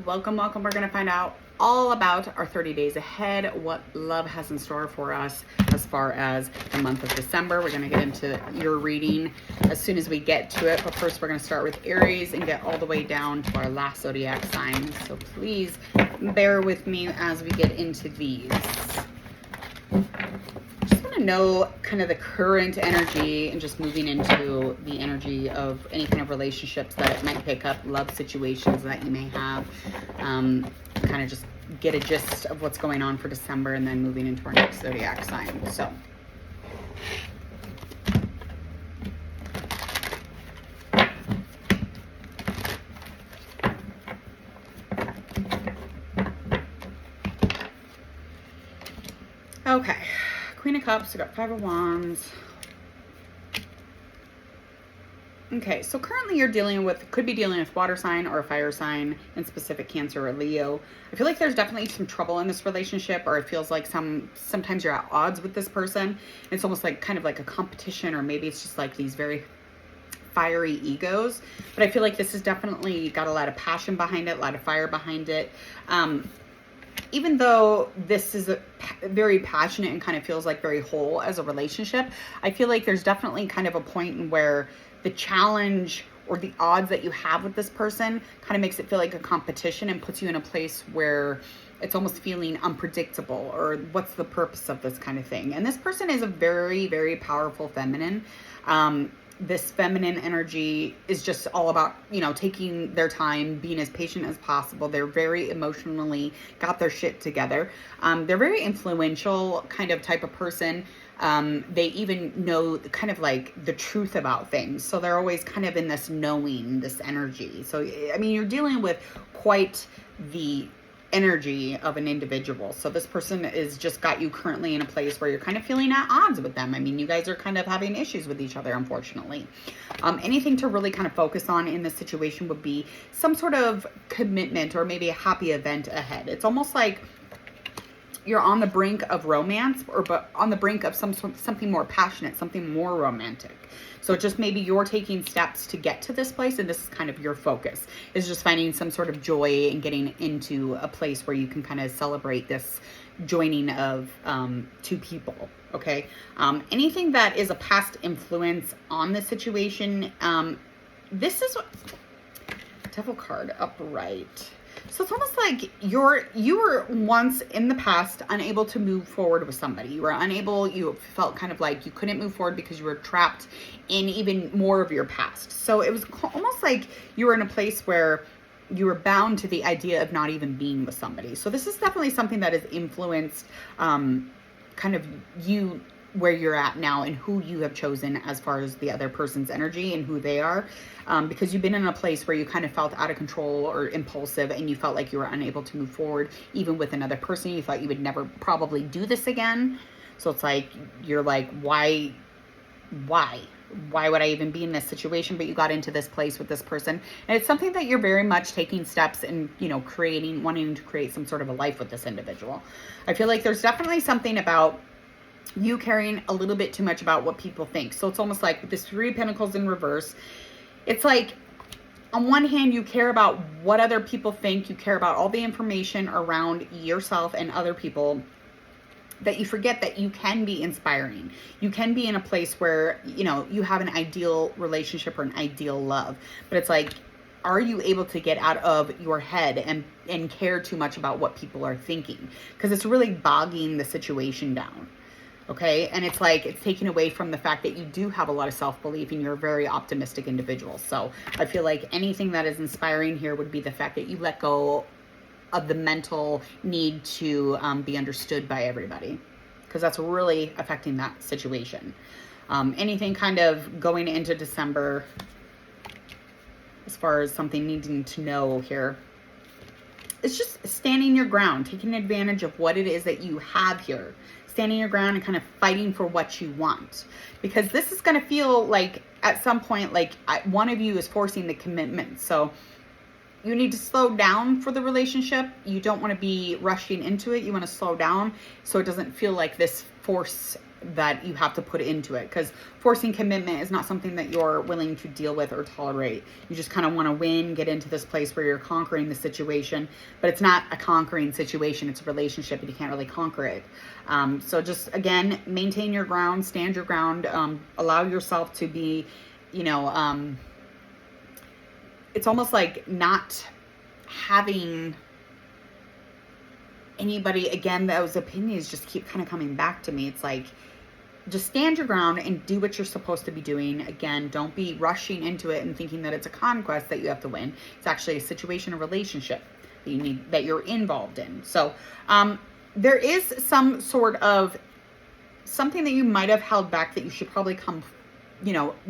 Welcome. We're going to find out all about our 30 days ahead, what love has in store for us as far as the month of December. We're going to get into your reading as soon as we get to it. But first, we're going to start with Aries and get all the way down to our last zodiac sign. So please bear with me as we get into these. Know kind of the current energy and just moving into the energy of any kind of relationships that it might pick up, love situations that you may have, kind of just get a gist of what's going on for December and then moving into our next zodiac sign. So okay, Queen of Cups, we got Five of Wands. Okay, so currently you're could be dealing with water sign or a fire sign, in specific Cancer or Leo. I feel like there's definitely some trouble in this relationship, or it feels like sometimes you're at odds with this person. It's almost like kind of like a competition, or maybe it's just like these very fiery egos. But I feel like this has definitely got a lot of passion behind it, a lot of fire behind it. Even though this is very passionate and kind of feels like very whole as a relationship, I feel like there's definitely kind of a point in where the challenge or the odds that you have with this person kind of makes it feel like a competition and puts you in a place where it's almost feeling unpredictable, or what's the purpose of this kind of thing. And this person is a very, very powerful feminine. This feminine energy is just all about, taking their time, being as patient as possible. They're very emotionally got their shit together. They're very influential kind of type of person. They even know kind of like the truth about things. So they're always kind of in this knowing, this energy. So, I mean, you're dealing with quite the energy of an individual. So this person is just got you currently in a place where you're kind of feeling at odds with them. I mean, you guys are kind of having issues with each other, unfortunately. Anything to really kind of focus on in this situation would be some sort of commitment or maybe a happy event ahead. It's almost like you're on the brink of romance, but on the brink of something more passionate, something more romantic. So just maybe you're taking steps to get to this place, and this is kind of your focus, is just finding some sort of joy and getting into a place where you can kind of celebrate this joining of two people. Okay. Anything that is a past influence on the situation. This is what Devil card upright. So it's almost like you were once in the past unable to move forward with somebody. You felt kind of like you couldn't move forward because you were trapped in even more of your past. So it was almost like you were in a place where you were bound to the idea of not even being with somebody. So this is definitely something that has influenced kind of you, where you're at now, and who you have chosen as far as the other person's energy and who they are, because you've been in a place where you kind of felt out of control or impulsive, and you felt like you were unable to move forward even with another person. You thought you would never probably do this again. So it's like you're like, why would I even be in this situation? But you got into this place with this person, and it's something that you're very much taking steps and wanting to create some sort of a life with this individual. I feel like there's definitely something about you caring a little bit too much about what people think. So it's almost like with this Three of Pentacles in reverse, it's like on one hand you care about what other people think, you care about all the information around yourself and other people, that you forget that you can be inspiring. You can be in a place where you have an ideal relationship or an ideal love, but it's like, are you able to get out of your head and care too much about what people are thinking? Because it's really bogging the situation down. Okay. And it's like, it's taken away from the fact that you do have a lot of self-belief and you're a very optimistic individual. So I feel like anything that is inspiring here would be the fact that you let go of the mental need to be understood by everybody, because that's really affecting that situation. Anything kind of going into December, as far as something needing to know here, it's just standing your ground, taking advantage of what it is that you have here, standing your ground and kind of fighting for what you want, because this is going to feel like at some point like one of you is forcing the commitment. So you need to slow down for the relationship. You don't want to be rushing into it. You want to slow down so it doesn't feel like this force that you have to put into it, because forcing commitment is not something that you're willing to deal with or tolerate. You just kind of want to win, get into this place where you're conquering the situation, but it's not a conquering situation. It's a relationship and you can't really conquer it. So just, again, maintain your ground, stand your ground, allow yourself to be, it's almost like not having anybody, again, those opinions just keep kind of coming back to me. It's like, just stand your ground and do what you're supposed to be doing. Again, don't be rushing into it and thinking that it's a conquest that you have to win. It's actually a situation, a relationship that you're involved in. So there is some sort of something that you might have held back that you should probably come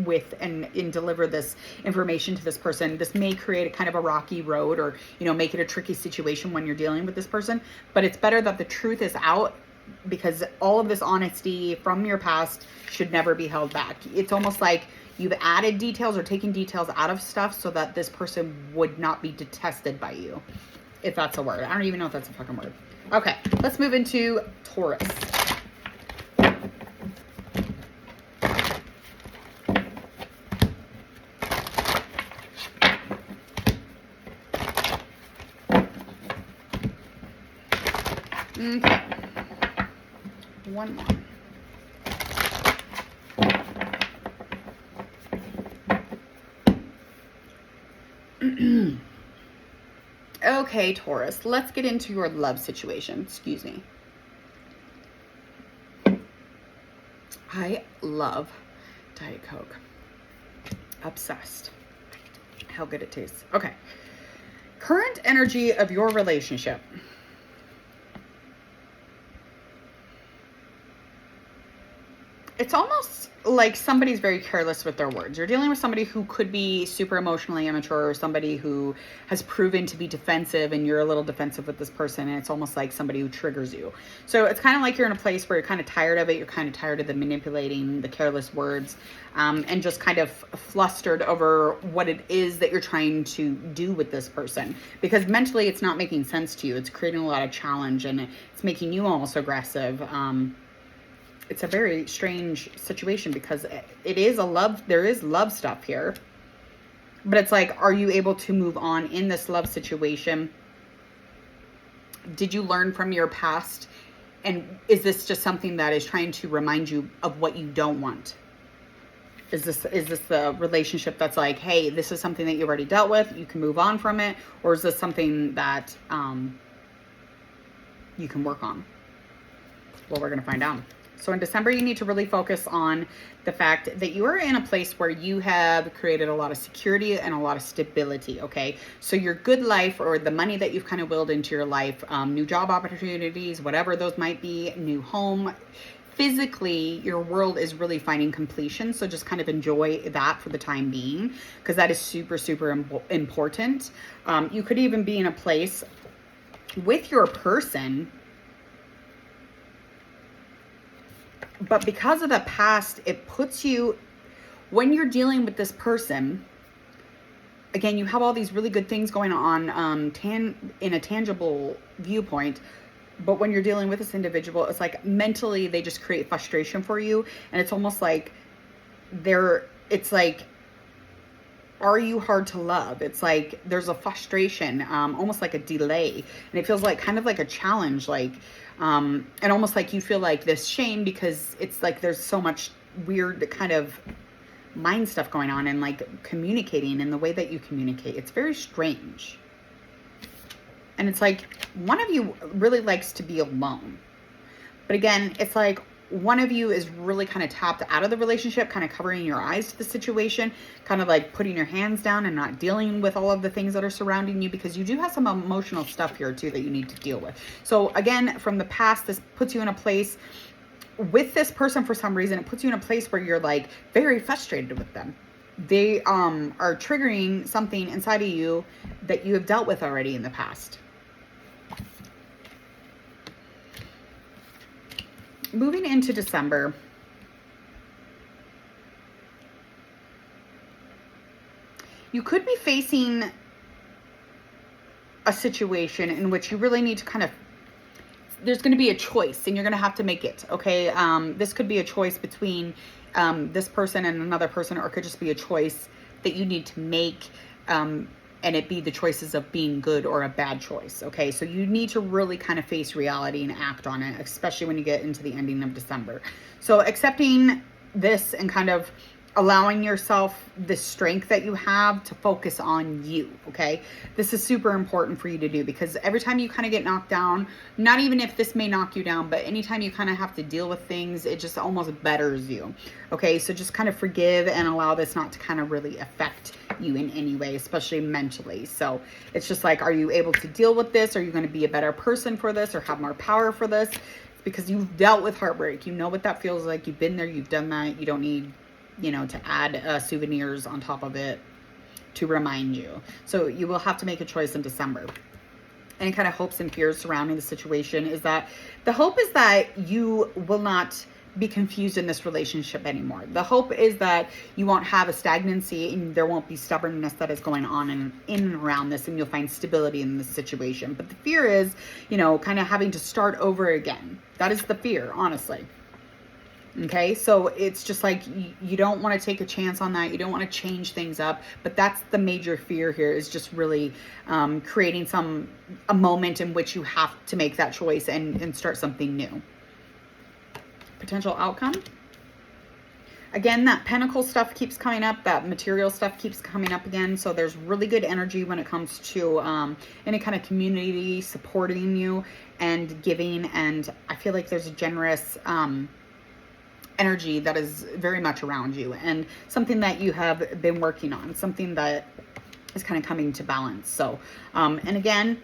with and deliver this information to this person. This may create a kind of a rocky road, or make it a tricky situation when you're dealing with this person, but it's better that the truth is out, because all of this honesty from your past should never be held back. It's almost like you've added details or taken details out of stuff so that this person would not be detested by you, if that's a word. I don't even know if that's a fucking word. Okay, let's move into Taurus. Okay, one more. Okay, Taurus, let's get into your love situation. Excuse me. I love Diet Coke. Obsessed. How good it tastes. Okay. Current energy of your relationship. It's almost like somebody's very careless with their words. You're dealing with somebody who could be super emotionally immature, or somebody who has proven to be defensive, and you're a little defensive with this person, and it's almost like somebody who triggers you. So it's kind of like you're in a place where you're kind of tired of it. You're kind of tired of the manipulating, the careless words, and just kind of flustered over what it is that you're trying to do with this person. Because mentally it's not making sense to you. It's creating a lot of challenge, and it's making you almost aggressive. It's a very strange situation, because there is love stuff here, but it's like, are you able to move on in this love situation? Did you learn from your past? And is this just something that is trying to remind you of what you don't want? Is this the relationship that's like, hey, this is something that you've already dealt with, you can move on from it? Or is this something that you can work on? Well, we're going to find out. So in December, you need to really focus on the fact that you are in a place where you have created a lot of security and a lot of stability, okay? So your good life, or the money that you've kind of willed into your life, new job opportunities, whatever those might be, new home, physically, your world is really finding completion. So just kind of enjoy that for the time being, because that is super, super important. You could even be in a place with your person, but because of the past, it puts you, when you're dealing with this person, again, you have all these really good things going on in a tangible viewpoint, but when you're dealing with this individual, it's like mentally they just create frustration for you, and it's almost like are you hard to love? It's like there's a frustration, almost like a delay, and it feels like kind of like a challenge, and almost like you feel like this shame, because it's like there's so much weird kind of mind stuff going on, and like communicating and the way that you communicate. It's very strange. And it's like one of you really likes to be alone. But again, it's like one of you is really kind of tapped out of the relationship, kind of covering your eyes to the situation, kind of like putting your hands down and not dealing with all of the things that are surrounding you, because you do have some emotional stuff here too that you need to deal with. So again, from the past, this puts you in a place with this person. For some reason, it puts you in a place where you're like very frustrated with them. They are triggering something inside of you that you have dealt with already in the past. Moving into December, you could be facing a situation in which you really need to kind of, there's going to be a choice and you're going to have to make it. Okay. This could be a choice between this person and another person, or it could just be a choice that you need to make. And it be the choices of being good or a bad choice. Okay. So you need to really kind of face reality and act on it, especially when you get into the ending of December. So accepting this and kind of allowing yourself the strength that you have to focus on you. Okay. This is super important for you to do, because every time you kind of get knocked down, not even if this may knock you down, but anytime you kind of have to deal with things, it just almost betters you. Okay. So just kind of forgive and allow this not to kind of really affect you in any way, especially mentally. So it's just like, are you able to deal with this? Are you going to be a better person for this or have more power for this? It's because you've dealt with heartbreak. You know what that feels like. You've been there. You've done that. You don't need, to add souvenirs on top of it to remind you. So you will have to make a choice in December. Any kind of hopes and fears surrounding the situation is that the hope is that you will not be confused in this relationship anymore. The hope is that you won't have a stagnancy and there won't be stubbornness that is going on in and around this, and you'll find stability in this situation. But the fear is, kind of having to start over again. That is the fear, honestly. Okay, so it's just like you don't want to take a chance on that. You don't want to change things up, but that's the major fear here, is just really creating a moment in which you have to make that choice and start something new. Potential outcome. Again, that pentacle stuff keeps coming up. That material stuff keeps coming up again. So there's really good energy when it comes to any kind of community supporting you and giving. And I feel like there's a generous energy that is very much around you, and something that you have been working on, something that is kind of coming to balance. So, and again,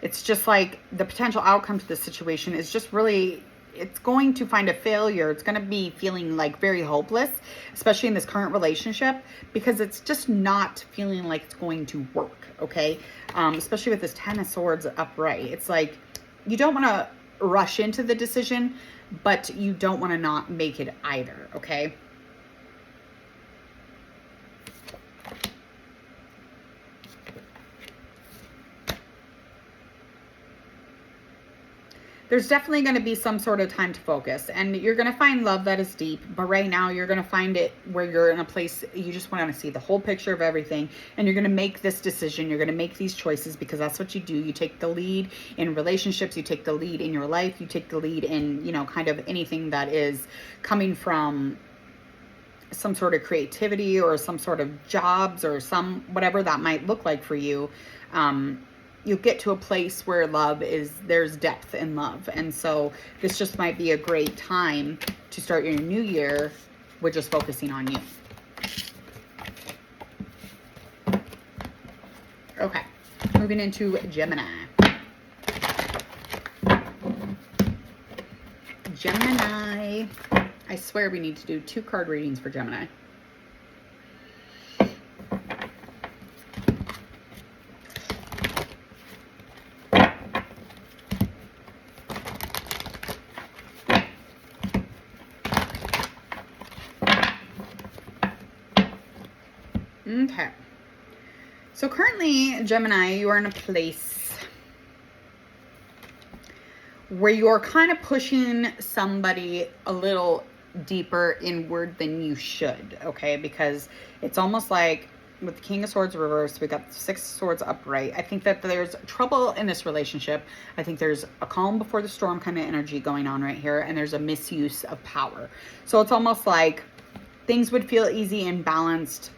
it's just like the potential outcome to this situation is just really, it's going to find a failure. It's going to be feeling like very hopeless, especially in this current relationship, because it's just not feeling like it's going to work. Okay. Especially with this Ten of Swords upright. It's like, you don't want to rush into the decision, but you don't want to not make it either. Okay. There's definitely going to be some sort of time to focus, and you're going to find love that is deep, but right now you're going to find it where you're in a place you just want to see the whole picture of everything, and you're going to make this decision. You're going to make these choices because that's what you do. You take the lead in relationships, you take the lead in your life, you take the lead in, kind of anything that is coming from some sort of creativity or some sort of jobs or whatever that might look like for you. You'll get to a place where there's depth in love. And so this just might be a great time to start your new year with just focusing on you. Okay, moving into Gemini. Gemini. I swear we need to do 2 card readings for Gemini. Okay. So currently, Gemini, you are in a place where you're kind of pushing somebody a little deeper inward than you should, okay? Because it's almost like with the King of Swords reversed, we got the 6 of Swords upright. I think that there's trouble in this relationship. I think there's a calm before the storm kind of energy going on right here, and there's a misuse of power. So it's almost like things would feel easy and balanced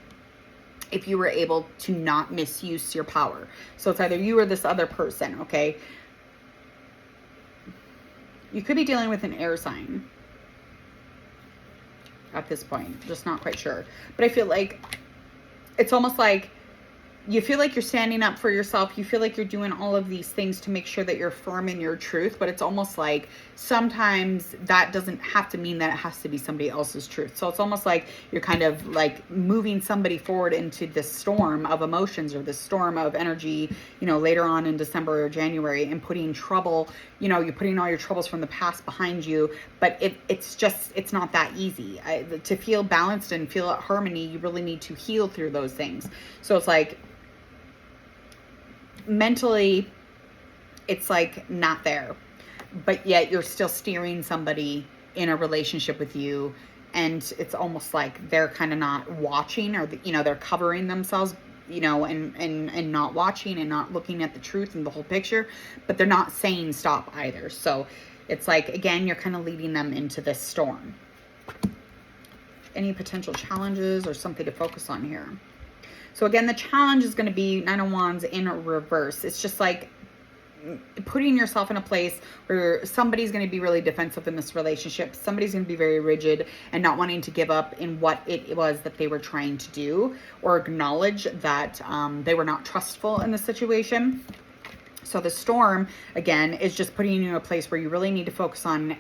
if you were able to not misuse your power. So it's either you or this other person, okay? You could be dealing with an air sign at this point. Just not quite sure. But I feel like it's almost like you feel like you're standing up for yourself. You feel like you're doing all of these things to make sure that you're firm in your truth. But it's almost like sometimes that doesn't have to mean that it has to be somebody else's truth. So it's almost like you're kind of like moving somebody forward into this storm of emotions or this storm of energy, later on in December or January, and putting trouble, you're putting all your troubles from the past behind you. But it's not that easy. To feel balanced and feel at harmony, you really need to heal through those things. So it's like, mentally it's like not there, but yet you're still steering somebody in a relationship with you, and it's almost like they're kind of not watching, or they're covering themselves, and not watching and not looking at the truth and the whole picture, but they're not saying stop either. So it's like, again, you're kind of leading them into this storm. Any potential challenges or something to focus on here? So again, the challenge is going to be Nine of Wands in reverse. It's just like putting yourself in a place where somebody's going to be really defensive in this relationship. Somebody's going to be very rigid and not wanting to give up in what it was that they were trying to do, or acknowledge that they were not trustful in the situation. So the storm, again, is just putting you in a place where you really need to focus on,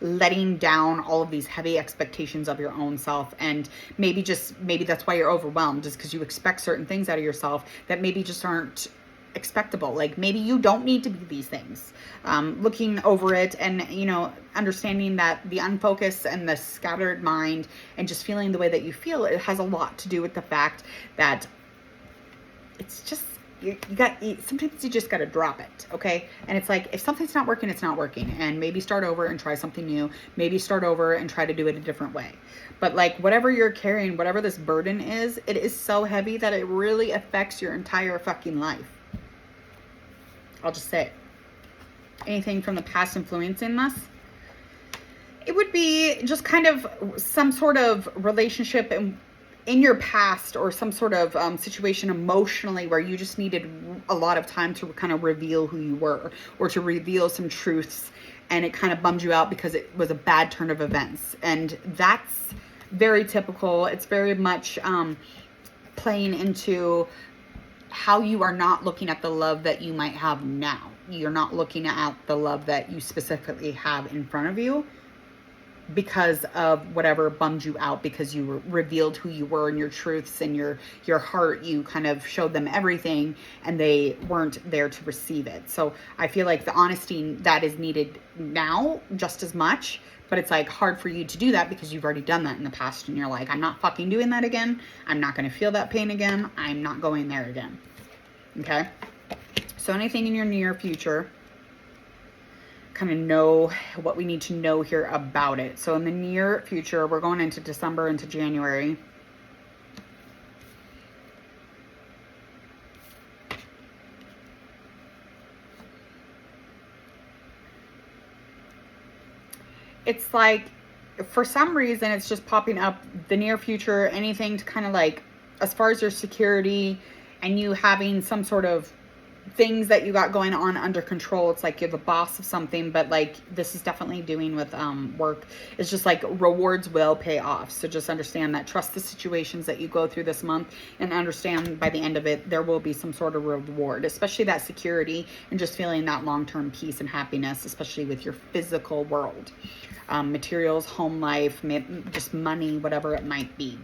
letting down all of these heavy expectations of your own self. And maybe that's why you're overwhelmed, just because you expect certain things out of yourself that maybe just aren't expectable. Like maybe you don't need to be these things. Looking over it and, understanding that the unfocused and the scattered mind and just feeling the way that you feel, it has a lot to do with the fact that it's just, sometimes you just got to drop it. Okay. And it's like, if something's not working, it's not working, and maybe start over and try something new. Maybe start over and try to do it a different way. But like whatever you're carrying, whatever this burden is, it is so heavy that it really affects your entire fucking life. I'll just say it. Anything from the past influencing this? It would be just kind of some sort of relationship in your past, or some sort of situation emotionally where you just needed a lot of time to kind of reveal who you were, or to reveal some truths, and it kind of bummed you out because it was a bad turn of events. And that's very typical. It's very much playing into how you are not looking at the love that you might have now. You're not looking at the love that you specifically have in front of you because of whatever bummed you out, because you revealed who you were and your truths and your heart. You kind of showed them everything and they weren't there to receive it. So I feel like the honesty that is needed now just as much, but it's like hard for you to do that because you've already done that in the past, and you're like, I'm not fucking doing that again. I'm not going to feel that pain again. I'm not going there again. Okay. So anything in your near future, kind of know what we need to know here about it. So in the near future, we're going into December, into January. It's like, for some reason, it's just popping up, the near future, anything to kind of like, as far as your security and you having some sort of things that you got going on under control. It's like you're the boss of something, but like this is definitely doing with work. It's just like rewards will pay off. So just understand that, trust the situations that you go through this month, and understand by the end of it, there will be some sort of reward, especially that security and just feeling that long-term peace and happiness, especially with your physical world. Materials, home life, just money, whatever it might be.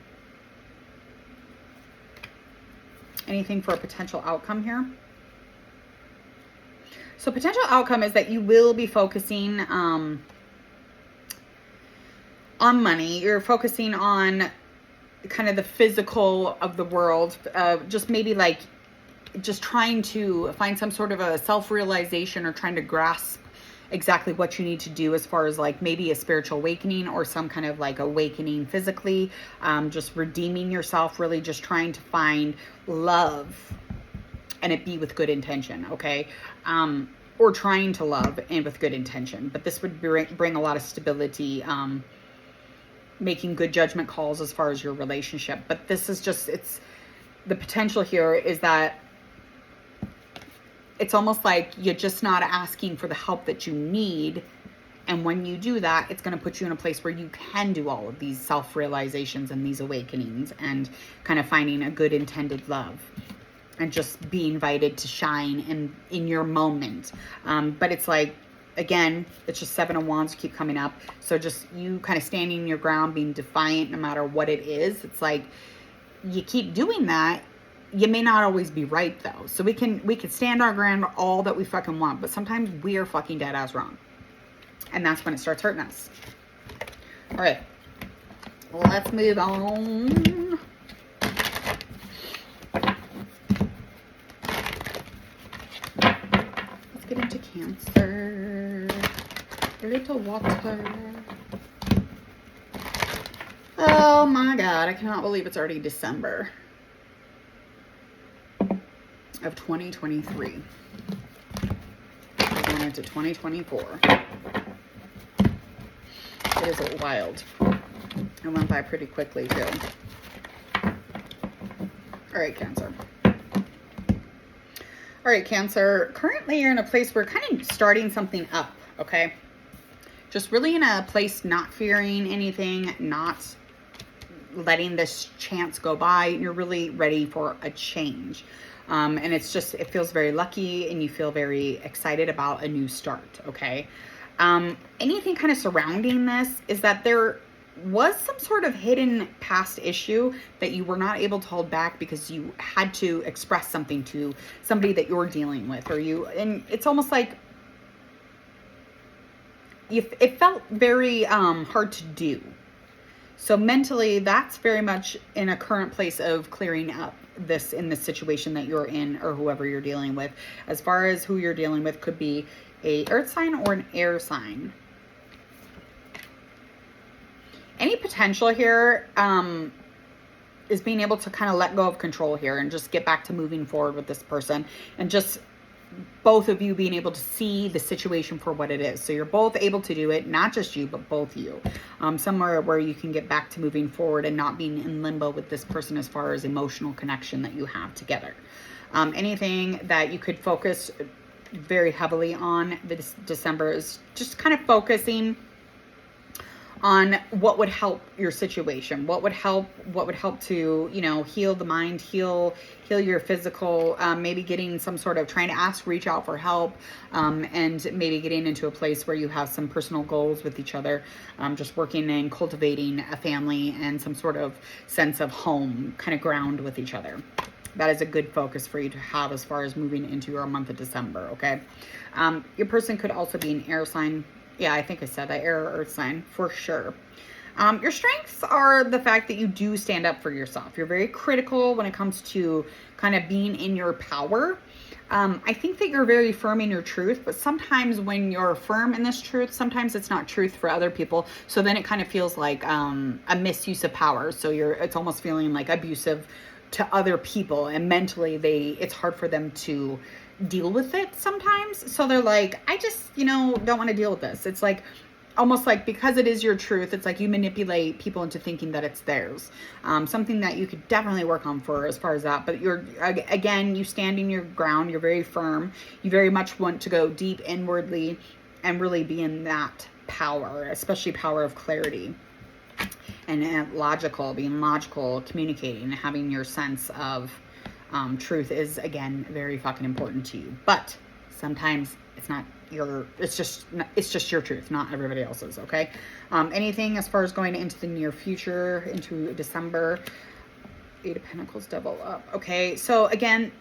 Anything for a potential outcome here? So potential outcome is that you will be focusing on money. You're focusing on kind of the physical of the world. Just maybe like just trying to find some sort of a self-realization, or trying to grasp exactly what you need to do as far as like maybe a spiritual awakening, or some kind of like awakening physically. Just redeeming yourself, really just trying to find love, and it be with good intention, okay? Or trying to love and with good intention. But this would bring a lot of stability, making good judgment calls as far as your relationship. But this is just, it's, the potential here is that it's almost like you're just not asking for the help that you need. And when you do that, it's going to put you in a place where you can do all of these self-realizations and these awakenings, and kind of finding a good intended love, and just be invited to shine in your moment. But it's like, again, it's just Seven of Wands keep coming up. So just you kind of standing your ground, being defiant no matter what it is. It's like, you keep doing that. You may not always be right though. So we can stand our ground all that we fucking want, but sometimes we are fucking dead ass wrong. And that's when it starts hurting us. All right, let's move on. Cancer. A little water. Oh my God, I cannot believe it's already December of 2023. We're going into 2024. It is wild. It went by pretty quickly too. All right, Cancer. All right, Cancer. Currently, you're in a place where you're kind of starting something up, okay? Just really in a place not fearing anything, not letting this chance go by. You're really ready for a change. And it's just, it feels very lucky and you feel very excited about a new start, okay? Anything kind of surrounding this is that there was some sort of hidden past issue that you were not able to hold back because you had to express something to somebody that you're dealing with, and it's almost like it felt very hard to do. So mentally, that's very much in a current place of clearing up this in the situation that you're in or whoever you're dealing with. As far as who you're dealing with, could be a earth sign or an air sign. Any potential here is being able to kind of let go of control here and just get back to moving forward with this person, and just both of you being able to see the situation for what it is. So you're both able to do it, not just you, but both you. Somewhere where you can get back to moving forward and not being in limbo with this person as far as emotional connection that you have together. Anything that you could focus very heavily on this December is just kind of focusing on what would help your situation, what would help to, heal the mind, heal your physical, maybe getting some sort of trying to reach out for help, and maybe getting into a place where you have some personal goals with each other, just working and cultivating a family and some sort of sense of home, kind of ground with each other. That is a good focus for you to have as far as moving into your month of December, okay? Your person could also be an air sign. Yeah, I think I said that, air or earth sign, for sure. Your strengths are the fact that you do stand up for yourself. You're very critical when it comes to kind of being in your power. I think that you're very firm in your truth, but sometimes when you're firm in this truth, sometimes it's not truth for other people. So then it kind of feels like a misuse of power. So it's almost feeling like abusive to other people, and mentally it's hard for them to deal with it sometimes. So they're like, I just, don't want to deal with this. It's like almost like, because it is your truth, it's like you manipulate people into thinking that it's theirs. Something that you could definitely work on for as far as that. But you stand in your ground. You're very firm. You very much want to go deep inwardly and really be in that power, especially power of clarity. And being logical, communicating, and having your sense of truth is, again, very fucking important to you. But sometimes it's just your truth, not everybody else's, okay? Anything as far as going into the near future, into December, 8 of Pentacles, double up. Okay, so again,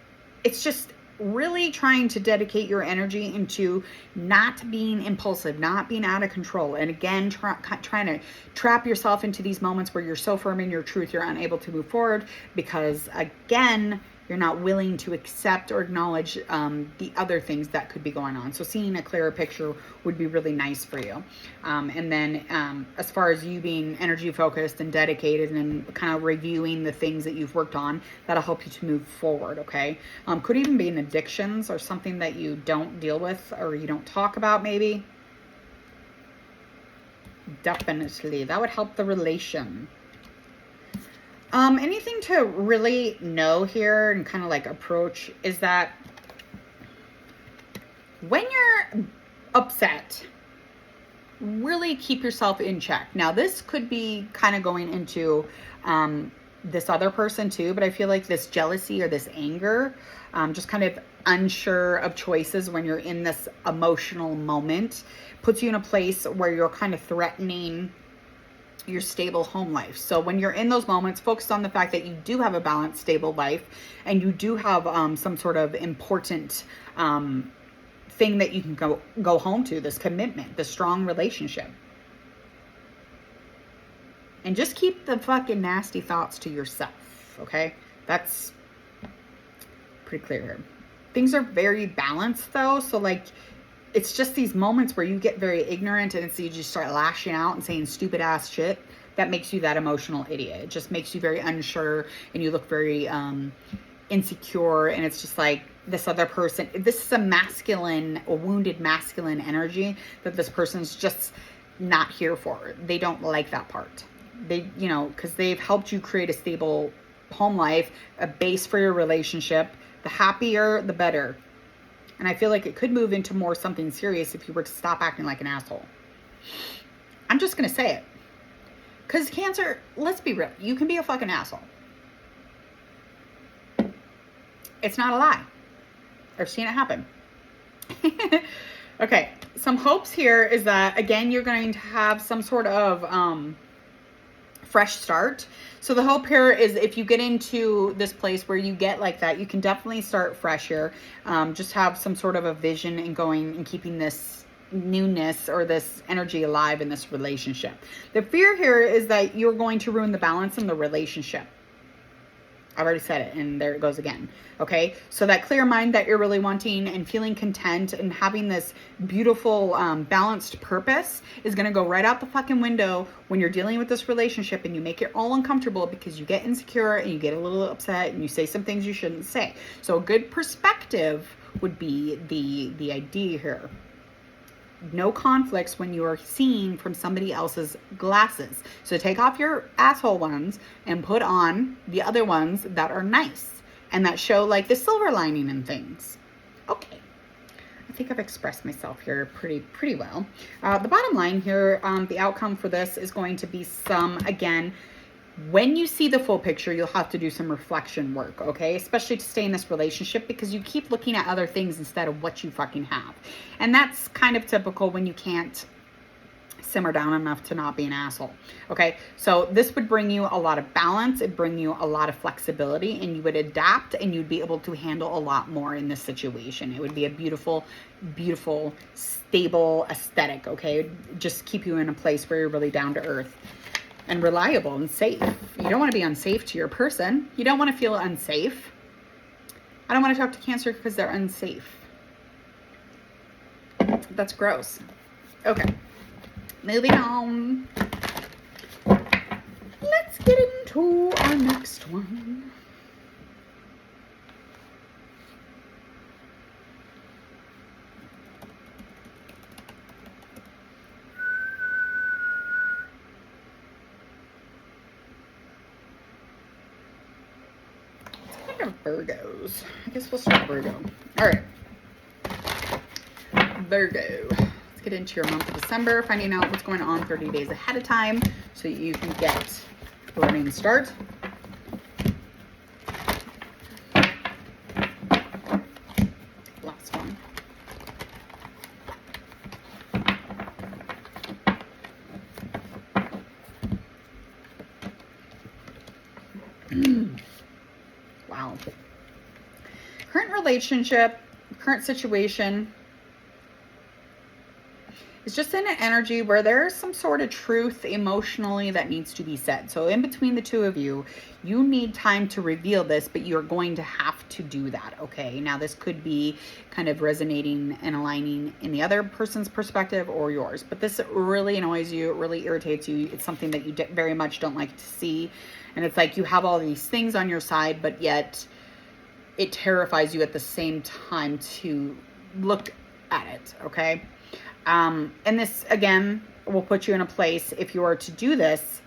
it's just really trying to dedicate your energy into not being impulsive, not being out of control. And again, trying to trap yourself into these moments where you're so firm in your truth, you're unable to move forward because, again, you're not willing to accept or acknowledge the other things that could be going on. So seeing a clearer picture would be really nice for you. And then as far as you being energy focused and dedicated and kind of reviewing the things that you've worked on, that'll help you to move forward, okay? Could even be in addictions or something that you don't deal with or you don't talk about maybe. Definitely. That would help the relation. Anything to really know here and kind of like approach is that when you're upset, really keep yourself in check. Now, this could be kind of going into this other person too, but I feel like this jealousy or this anger, just kind of unsure of choices when you're in this emotional moment, puts you in a place where you're kind of threatening your stable home life. So when you're in those moments, focus on the fact that you do have a balanced, stable life, and you do have some sort of important thing that you can go home to, this commitment, this strong relationship. And just keep the fucking nasty thoughts to yourself, okay? That's pretty clear here. Things are very balanced though, so like it's just these moments where you get very ignorant and you just start lashing out and saying stupid ass shit that makes you that emotional idiot. It just makes you very unsure and you look very insecure, and it's just like this other person, this is a wounded masculine energy that this person's just not here for. They don't like that part. They, you know, because they've helped you create a stable home life, a base for your relationship. The happier, the better. And I feel like it could move into more something serious if you were to stop acting like an asshole. I'm just going to say it. Because Cancer, let's be real, you can be a fucking asshole. It's not a lie. I've seen it happen. Okay, some hopes here is that, again, you're going to have some sort of fresh start. So the hope here is if you get into this place where you get like that, you can definitely start fresh here. Just have some sort of a vision and going and keeping this newness or this energy alive in this relationship. The fear here is that you're going to ruin the balance in the relationship. I already said it, and there it goes again. Okay, so that clear mind that you're really wanting and feeling content and having this beautiful balanced purpose is going to go right out the fucking window when you're dealing with this relationship and you make it all uncomfortable because you get insecure and you get a little upset and you say some things you shouldn't say. So a good perspective would be the idea here. No conflicts when you are seeing from somebody else's glasses. So take off your asshole ones and put on the other ones that are nice and that show like the silver lining and things. Okay. I think I've expressed myself here pretty well. The bottom line here, the outcome for this is going to be some, again, when you see the full picture, you'll have to do some reflection work, okay? Especially to stay in this relationship because you keep looking at other things instead of what you fucking have. And that's kind of typical when you can't simmer down enough to not be an asshole, okay? So this would bring you a lot of balance. It'd bring you a lot of flexibility and you would adapt and you'd be able to handle a lot more in this situation. It would be a beautiful, beautiful, stable aesthetic, okay? It'd just keep you in a place where you're really down to earth and reliable and safe. You don't want to be unsafe to your person. You don't want to feel unsafe. I don't want to talk to Cancer because they're unsafe. That's gross. Okay. Moving on. Let's get into our next one. Virgos. I guess we'll start Virgo. All right. Virgo. Let's get into your month of December, finding out what's going on 30 days ahead of time so you can get a running start. Last one. Wow. Current relationship, current situation is just in an energy where there's some sort of truth emotionally that needs to be said. So in between the two of you, you need time to reveal this, but you're going to have to do that, okay? Now, this could be kind of resonating and aligning in the other person's perspective or yours, but this really annoys you, it really irritates you. It's something that you very much don't like to see. And it's like you have all these things on your side, but yet it terrifies you at the same time to look at it, okay? And this, again, will put you in a place, if you are to do this,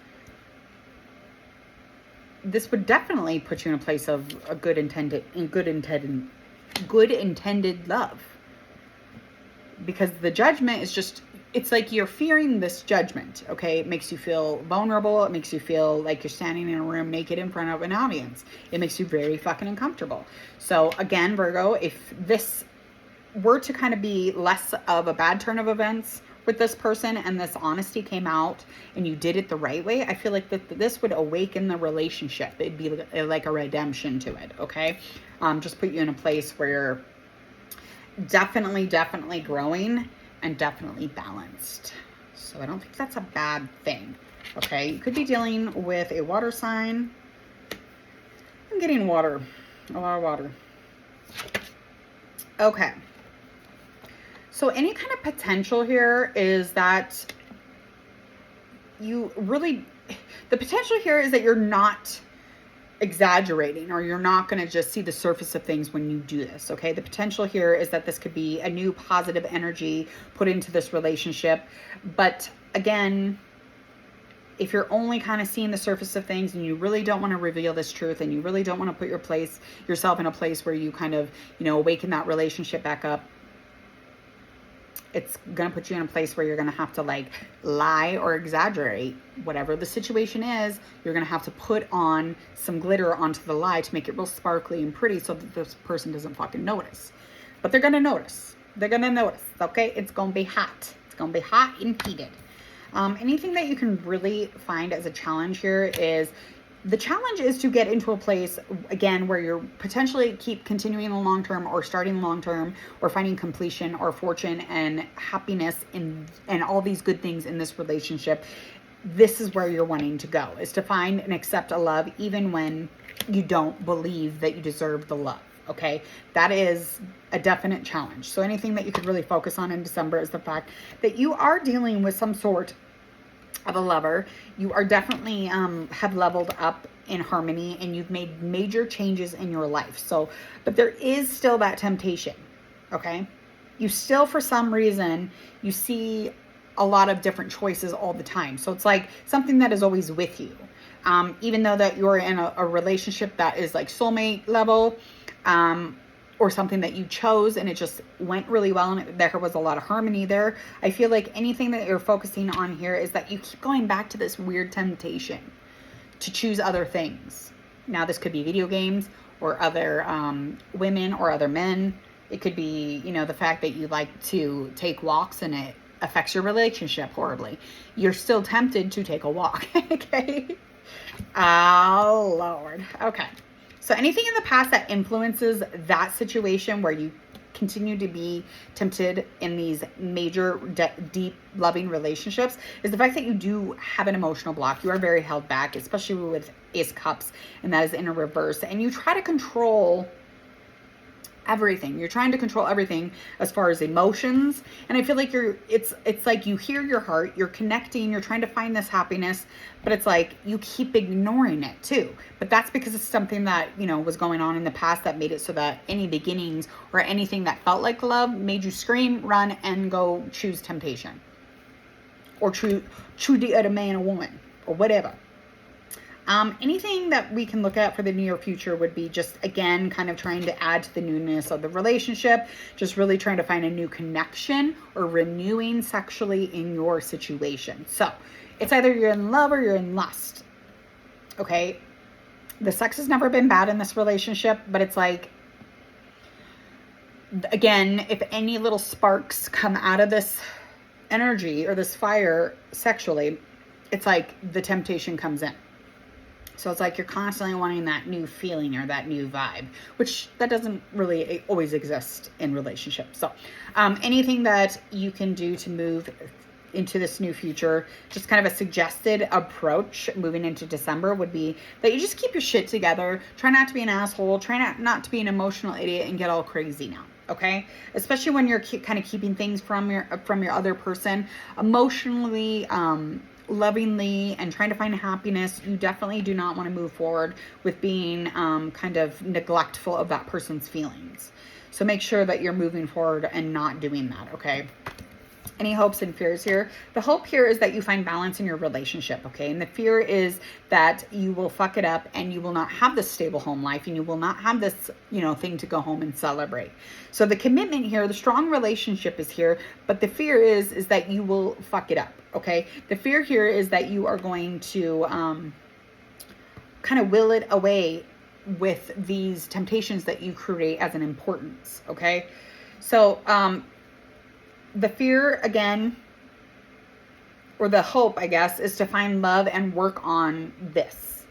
this would definitely put you in a place of a good intended love. Because the judgment is just, it's like you're fearing this judgment, okay? It makes you feel vulnerable. It makes you feel like you're standing in a room naked in front of an audience. It makes you very fucking uncomfortable. So again, Virgo, if this were to kind of be less of a bad turn of events with this person and this honesty came out and you did it the right way, I feel like this would awaken the relationship. It'd be like a redemption to it, okay? Just put you in a place where you're definitely growing and definitely balanced. So I don't think that's a bad thing, okay? You could be dealing with a water sign. I'm getting water, a lot of water. Okay. So any kind of potential here is that you really, the potential here is that you're not exaggerating, or you're not going to just see the surface of things when you do this. Okay, the potential here is that this could be a new positive energy put into this relationship. But again, if you're only kind of seeing the surface of things and you really don't want to reveal this truth, and you really don't want to put yourself in a place where you kind of, awaken that relationship back up, it's going to put you in a place where you're going to have to like lie or exaggerate. Whatever the situation is, you're going to have to put on some glitter onto the lie to make it real sparkly and pretty so that this person doesn't fucking notice. But they're going to notice. They're going to notice, okay? It's going to be hot. It's going to be hot and heated. Anything that you can really find as a challenge here is, the challenge is to get into a place, again, where you're potentially keep continuing the long term, or starting long term, or finding completion or fortune and happiness and all these good things in this relationship. This is where you're wanting to go, is to find and accept a love even when you don't believe that you deserve the love. Okay, that is a definite challenge. So anything that you could really focus on in December is the fact that you are dealing with some sort of a lover. You are definitely have leveled up in harmony, and you've made major changes in your life. So, but there is still that temptation. Okay, you still, for some reason, you see a lot of different choices all the time. So it's like something that is always with you. Even though that you're in a relationship that is like soulmate level, or something that you chose and it just went really well and there was a lot of harmony there, I feel like anything that you're focusing on here is that you keep going back to this weird temptation to choose other things. Now, this could be video games or other women or other men. It could be, the fact that you like to take walks and it affects your relationship horribly. You're still tempted to take a walk. Okay. Oh, Lord. Okay. So anything in the past that influences that situation where you continue to be tempted in these major, deep, loving relationships is the fact that you do have an emotional block. You are very held back, especially with Ace Cups, and that is in a reverse. And you try to control everything. You're trying to control everything as far as emotions. And I feel like it's like you hear your heart, you're connecting, you're trying to find this happiness, but it's like you keep ignoring it too. But that's because it's something that, was going on in the past that made it so that any beginnings or anything that felt like love made you scream, run, and go choose temptation. Or choose the other man or woman or whatever. Anything that we can look at for the near future would be just, again, kind of trying to add to the newness of the relationship, just really trying to find a new connection or renewing sexually in your situation. So it's either you're in love or you're in lust. Okay. The sex has never been bad in this relationship, but it's like, again, if any little sparks come out of this energy or this fire sexually, it's like the temptation comes in. So it's like you're constantly wanting that new feeling or that new vibe, which that doesn't really always exist in relationships. So anything that you can do to move into this new future, just kind of a suggested approach moving into December would be that you just keep your shit together. Try not to be an asshole. Try not to be an emotional idiot and get all crazy now. Okay, especially when you're kind of keeping things from your other person, emotionally, lovingly, and trying to find happiness. You definitely do not want to move forward with being kind of neglectful of that person's feelings. So make sure that you're moving forward and not doing that. Okay. Any hopes and fears here? The hope here is that you find balance in your relationship, okay? And the fear is that you will fuck it up and you will not have this stable home life and you will not have this, thing to go home and celebrate. So the commitment here, the strong relationship is here, but the fear is that you will fuck it up, okay? The fear here is that you are going to kind of will it away with these temptations that you create as an importance, okay? So, the fear, again, or the hope, I guess, is to find love and work on this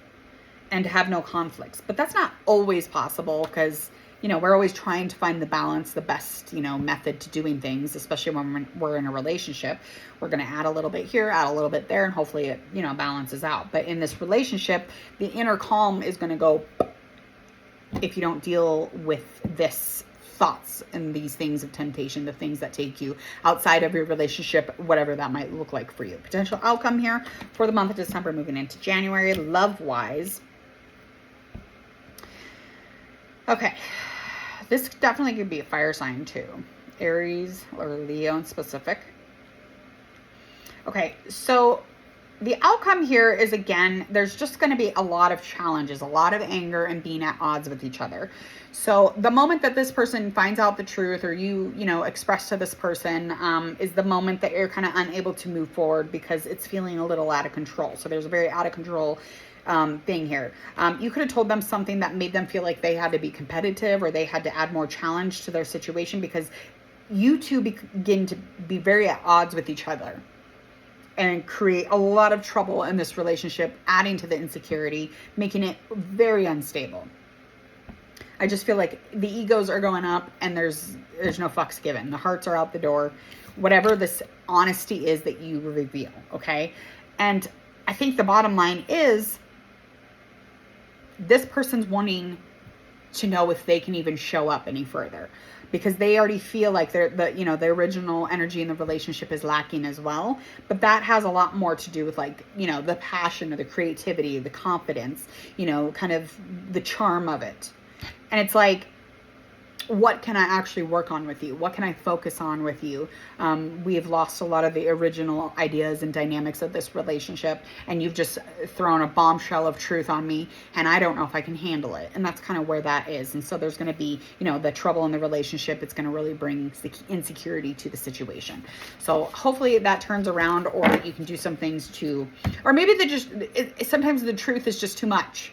and to have no conflicts. But that's not always possible because, we're always trying to find the balance, the best, method to doing things, especially when we're in a relationship. We're going to add a little bit here, add a little bit there, and hopefully it, balances out. But in this relationship, the inner calm is going to go if you don't deal with this thoughts and these things of temptation, the things that take you outside of your relationship, whatever that might look like for you. Potential outcome here for the month of December moving into January, love-wise. Okay, this definitely could be a fire sign too. Aries or Leo in specific. Okay, so the outcome here is, again, there's just going to be a lot of challenges, a lot of anger and being at odds with each other. So the moment that this person finds out the truth, or you express to this person, is the moment that you're kind of unable to move forward because it's feeling a little out of control. So there's a very out of control thing here. You could have told them something that made them feel like they had to be competitive or they had to add more challenge to their situation, because you two begin to be very at odds with each other and create a lot of trouble in this relationship, adding to the insecurity, making it very unstable. I just feel like the egos are going up and there's no fucks given. The hearts are out the door. Whatever this honesty is that you reveal, okay? And I think the bottom line is this person's wanting to know if they can even show up any further, because they already feel like the original energy in the relationship is lacking as well. But that has a lot more to do with the passion or the creativity, the confidence, kind of the charm of it. And it's like, what can I actually work on with you? What can I focus on with you? We have lost a lot of the original ideas and dynamics of this relationship, and you've just thrown a bombshell of truth on me, and I don't know if I can handle it. And that's kind of where that is. And so there's going to be, the trouble in the relationship. It's going to really bring insecurity to the situation. So hopefully that turns around, or you can do some things to, or maybe sometimes the truth is just too much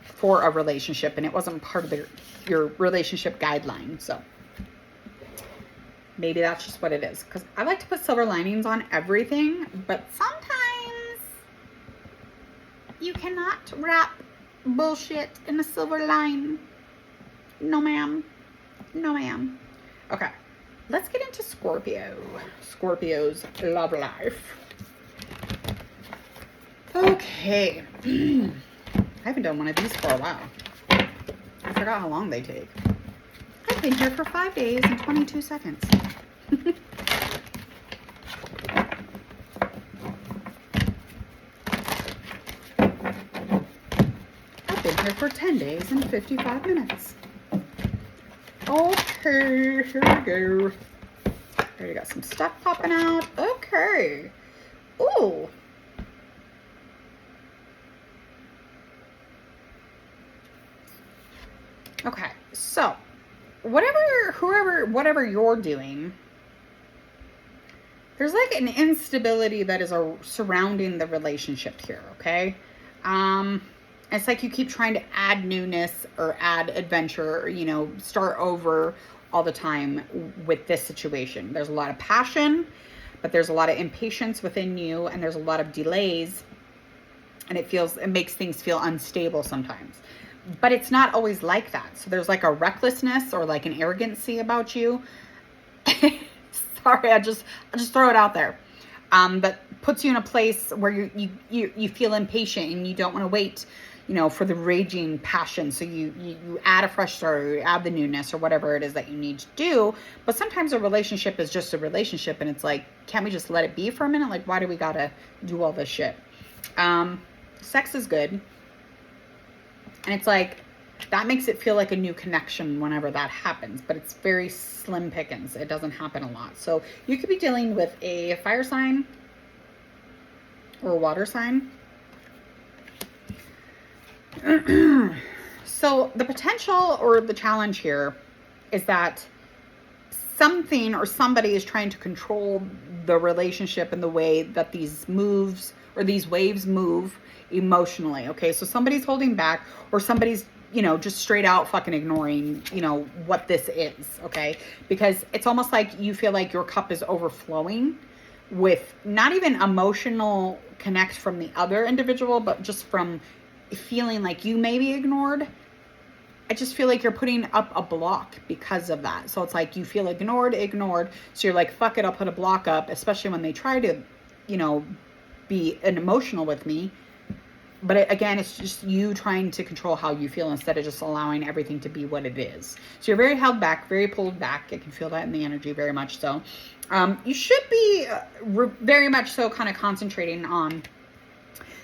for a relationship, and it wasn't part of your relationship guideline. So maybe that's just what it is, because I like to put silver linings on everything, but sometimes you cannot wrap bullshit in a silver line. No ma'am. Okay, let's get into Scorpio's love life. Okay. I haven't done one of these for a while. I forgot how long they take. I've been here for 5 days and 22 seconds. I've been here for 10 days and 55 minutes. Okay, here we go. There you got some stuff popping out. Okay. Ooh. Okay, so whatever you're doing, there's like an instability that is surrounding the relationship here, okay? It's like you keep trying to add newness or add adventure, or, start over all the time with this situation. There's a lot of passion, but there's a lot of impatience within you, and there's a lot of delays, and it makes things feel unstable sometimes. But it's not always like that. So there's like a recklessness or like an arrogancy about you. Sorry, I just throw it out there. That puts you in a place where you feel impatient and you don't want to wait, for the raging passion. So you add a fresh start, or you add the newness, or whatever it is that you need to do. But sometimes a relationship is just a relationship, and it's like, can't we just let it be for a minute? Like, why do we gotta do all this shit? Sex is good. And it's like, that makes it feel like a new connection whenever that happens. But it's very slim pickings. It doesn't happen a lot. So you could be dealing with a fire sign or a water sign. So the potential or the challenge here is that something or somebody is trying to control the relationship and the way that these moves or these waves move emotionally. Okay, so somebody's holding back, or somebody's just straight out fucking ignoring what this is. Okay, because it's almost like you feel like your cup is overflowing with not even emotional connect from the other individual, but just from feeling like you may be ignored. I just feel like you're putting up a block because of that. So it's like you feel ignored. So you're like, fuck it, I'll put a block up, especially when they try to, be an emotional with me. But again, it's just you trying to control how you feel instead of just allowing everything to be what it is. So you're very held back, very pulled back. I can feel that in the energy very much so. You should be very much so kind of concentrating on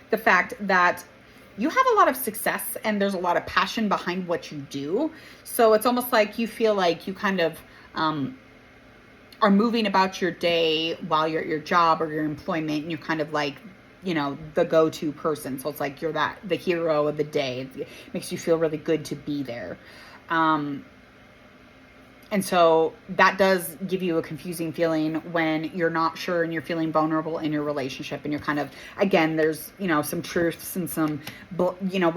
the fact that you have a lot of success and there's a lot of passion behind what you do. So it's almost like you feel like you kind of are moving about your day while you're at your job or your employment, and you're kind of like, you know, the go-to person. So it's like you're the hero of the day. It makes you feel really good to be there. And so that does give you a confusing feeling when you're not sure and you're feeling vulnerable in your relationship, and you're kind of, again, there's, you know, some truths and some, you know,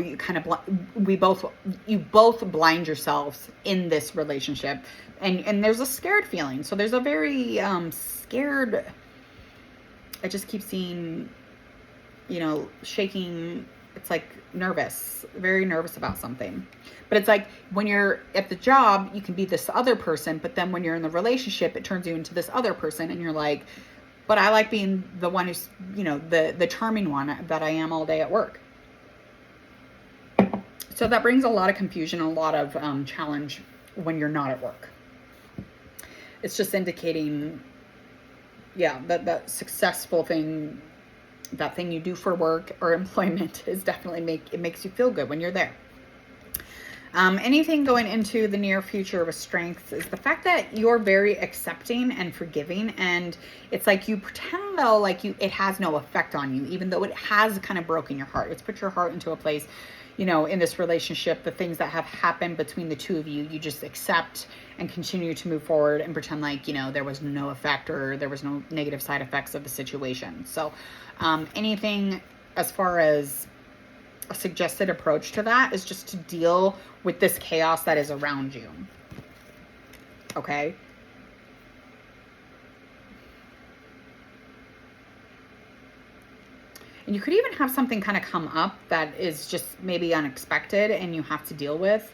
you both blind yourselves in this relationship, and there's a scared feeling. So there's a very scared, I just keep seeing, you know, shaking. It's like nervous, very nervous about something. But it's like when you're at the job, you can be this other person, but then when you're in the relationship, it turns you into this other person, and you're like, but I like being the one who's, you know, the charming one that I am all day at work. So that brings a lot of confusion, a lot of challenge when you're not at work. It's just indicating, yeah, that successful thing, that thing you do for work or employment is definitely it makes you feel good when you're there. Anything going into the near future with strengths is the fact that you're very accepting and forgiving, and it's like you pretend though like it has no effect on you, even though it has kind of broken your heart. It's put your heart into a place, you know, in this relationship, the things that have happened between the two of you, you just accept and continue to move forward and pretend like, you know, there was no effect or there was no negative side effects of the situation. So anything as far as a suggested approach to that is just to deal with this chaos that is around you. Okay? And you could even have something kind of come up that is just maybe unexpected and you have to deal with.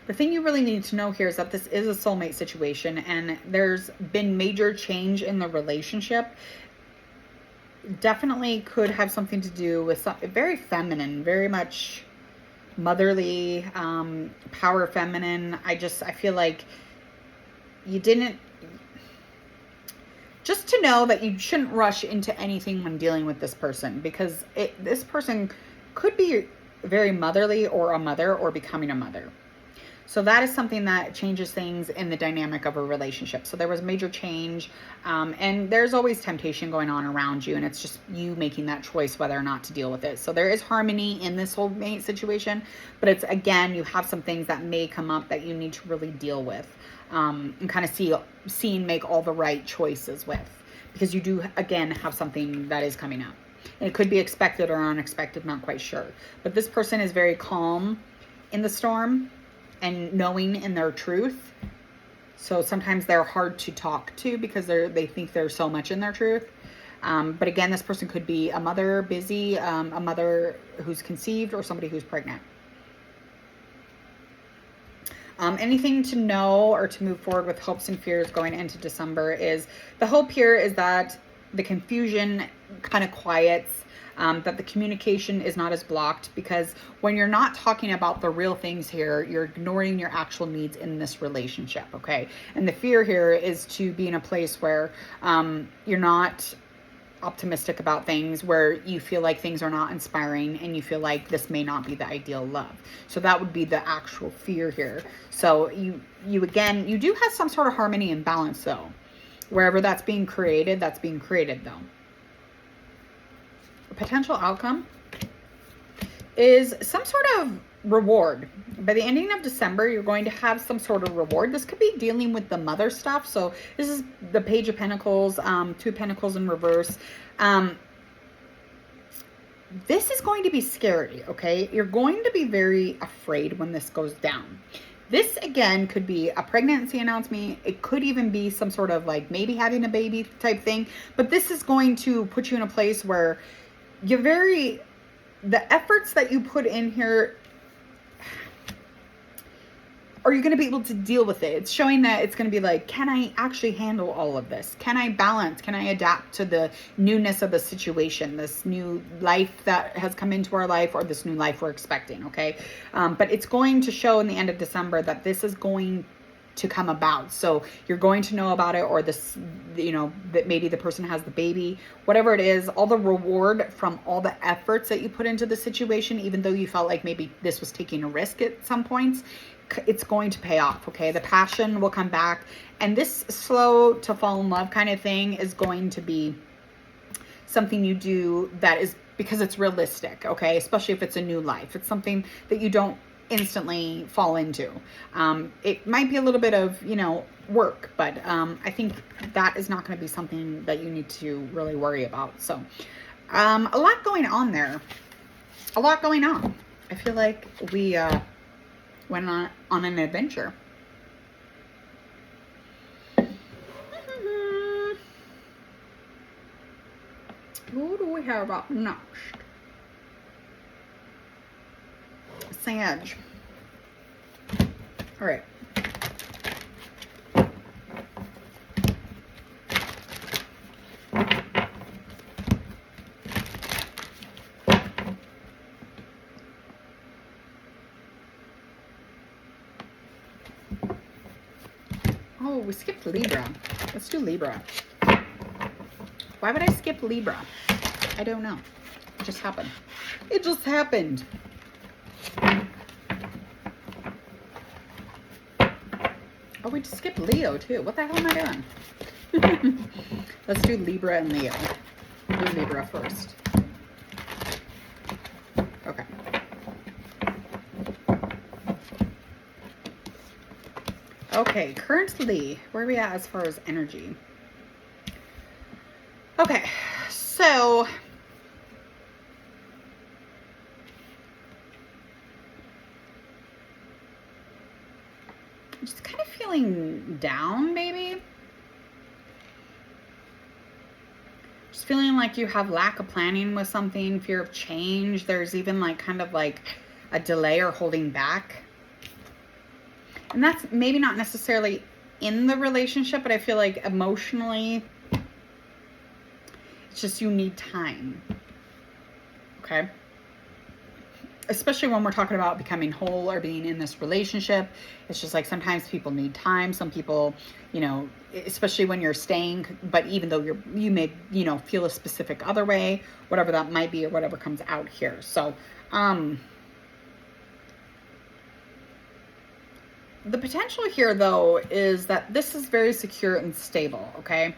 The thing you really need to know here is that this is a soulmate situation, and there's been major change in the relationship. Definitely could have something to do with something very feminine, very much motherly, power feminine. I feel like you didn't, just to know that you shouldn't rush into anything when dealing with this person, because this person could be very motherly or a mother or becoming a mother. So that is something that changes things in the dynamic of a relationship. So there was major change, and there's always temptation going on around you, and it's just you making that choice whether or not to deal with it. So there is harmony in this whole mate situation, but it's, again, you have some things that may come up that you need to really deal with, and kind of see and make all the right choices with, because you do, again, have something that is coming up. And it could be expected or unexpected, not quite sure. But this person is very calm in the storm and knowing in their truth. So sometimes they're hard to talk to because they think there's so much in their truth. But again, this person could be a mother, busy, a mother who's conceived, or somebody who's pregnant. Anything to know or to move forward with hopes and fears going into December is, the hope here is that the confusion kind of quiets, that the communication is not as blocked, because when you're not talking about the real things here, you're ignoring your actual needs in this relationship, okay? And the fear here is to be in a place where you're not optimistic about things, where you feel like things are not inspiring and you feel like this may not be the ideal love. So that would be the actual fear here. So you again, you do have some sort of harmony and balance though. Wherever that's being created though. A potential outcome is some sort of reward. By the ending of December, you're going to have some sort of reward. This could be dealing with the mother stuff. So this is the Page of Pentacles, Two of Pentacles in reverse. This is going to be scary, okay? You're going to be very afraid when this goes down. This, again, could be a pregnancy announcement. It could even be some sort of like maybe having a baby type thing. But this is going to put you in a place where the efforts that you put in here, are you going to be able to deal with it? It's showing that it's going to be like, can I actually handle all of this? Can I balance? Can I adapt to the newness of the situation, this new life that has come into our life, or this new life we're expecting, okay? But it's going to show in the end of December that this is going to come about. So you're going to know about it, or this, you know, that maybe the person has the baby, whatever it is, all the reward from all the efforts that you put into the situation, even though you felt like maybe this was taking a risk at some points, it's going to pay off, okay? The passion will come back, and this slow to fall in love kind of thing is going to be something you do that is because it's realistic, okay? Especially if it's a new life. It's something that you don't instantly fall into. It might be a little bit of, you know, work, but I think that is not going to be something that you need to really worry about. So a lot going on there. A lot going on. I feel like we went on an adventure. Who do we have up next? Sage. All right. Oh, we skipped Libra. Let's do Libra. Why would I skip Libra? I don't know. It just happened. It just happened. Oh, we just skipped Leo too. What the hell am I doing? Let's do Libra and Leo. Do Libra first. Okay. Okay, currently, where are we at as far as energy? Okay, so I'm just kind of feeling down, maybe. Just feeling like you have lack of planning with something, fear of change. There's even like kind of like a delay or holding back. And that's maybe not necessarily in the relationship, but I feel like emotionally, it's just you need time. Okay? Especially when we're talking about becoming whole or being in this relationship. It's just like sometimes people need time. Some people, you know, especially when you're staying, but even though you may, you know, feel a specific other way, whatever that might be or whatever comes out here. So, the potential here, though, is that this is very secure and stable, okay?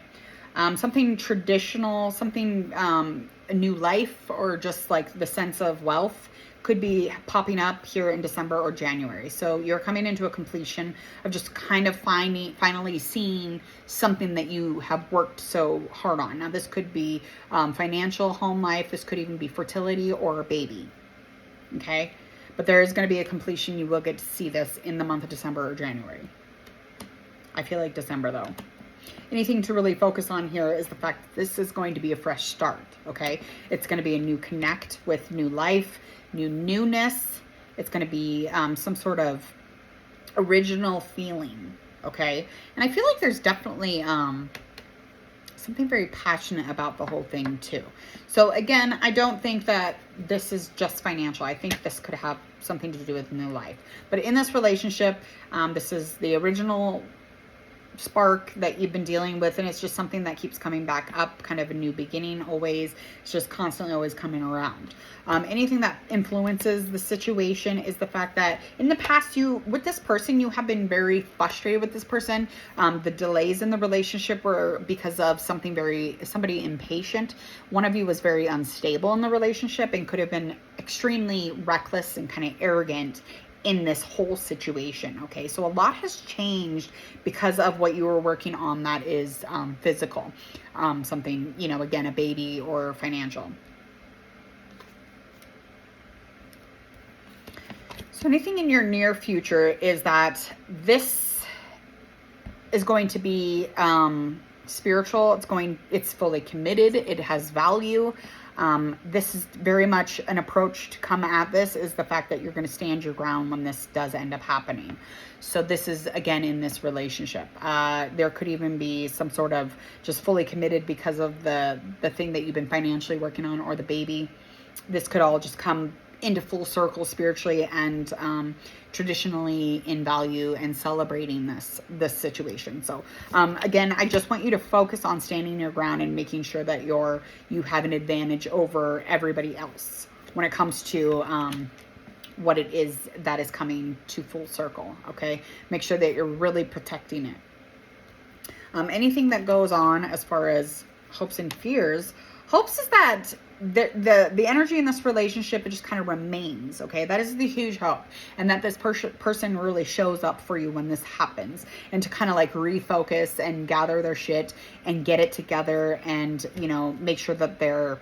Something traditional, something, a new life, or just like the sense of wealth could be popping up here in December or January. So you're coming into a completion of just kind of finally seeing something that you have worked so hard on. Now, this could be financial, home life. This could even be fertility or a baby, okay? But there is going to be a completion. You will get to see this in the month of December or January. I feel like December, though. Anything to really focus on here is the fact that this is going to be a fresh start, okay? It's going to be a new connect with new life, new newness. It's going to be some sort of original feeling, okay? And I feel like there's definitely something very passionate about the whole thing too. So again, I don't think that this is just financial. I think this could have something to do with new life. But in this relationship, this is the original spark that you've been dealing with, and it's just something that keeps coming back up, kind of a new beginning always. It's just constantly always coming around. Anything that influences the situation is the fact that in the past, with this person, you have been very frustrated with this person. The delays in the relationship were because of somebody impatient. One of you was very unstable in the relationship and could have been extremely reckless and kind of arrogant in this whole situation. Okay, so a lot has changed because of what you were working on that is physical, something, you know, again, a baby or financial. So anything in your near future is that this is going to be spiritual. It's fully committed. It has value. This is very much an approach to come at this, is the fact that you're going to stand your ground when this does end up happening. So this is, again, in this relationship. There could even be some sort of just fully committed because of the thing that you've been financially working on, or the baby. This could all just come into full circle spiritually and traditionally in value and celebrating this situation. So again, I just want you to focus on standing your ground and making sure that you have an advantage over everybody else when it comes to what it is that is coming to full circle. Okay, make sure that you're really protecting it. Anything that goes on as far as hopes and fears, hopes is that the energy in this relationship, it just kind of remains. Okay, that is the huge hope, and that this person really shows up for you when this happens, and to kind of like refocus and gather their shit and get it together, and make sure that they're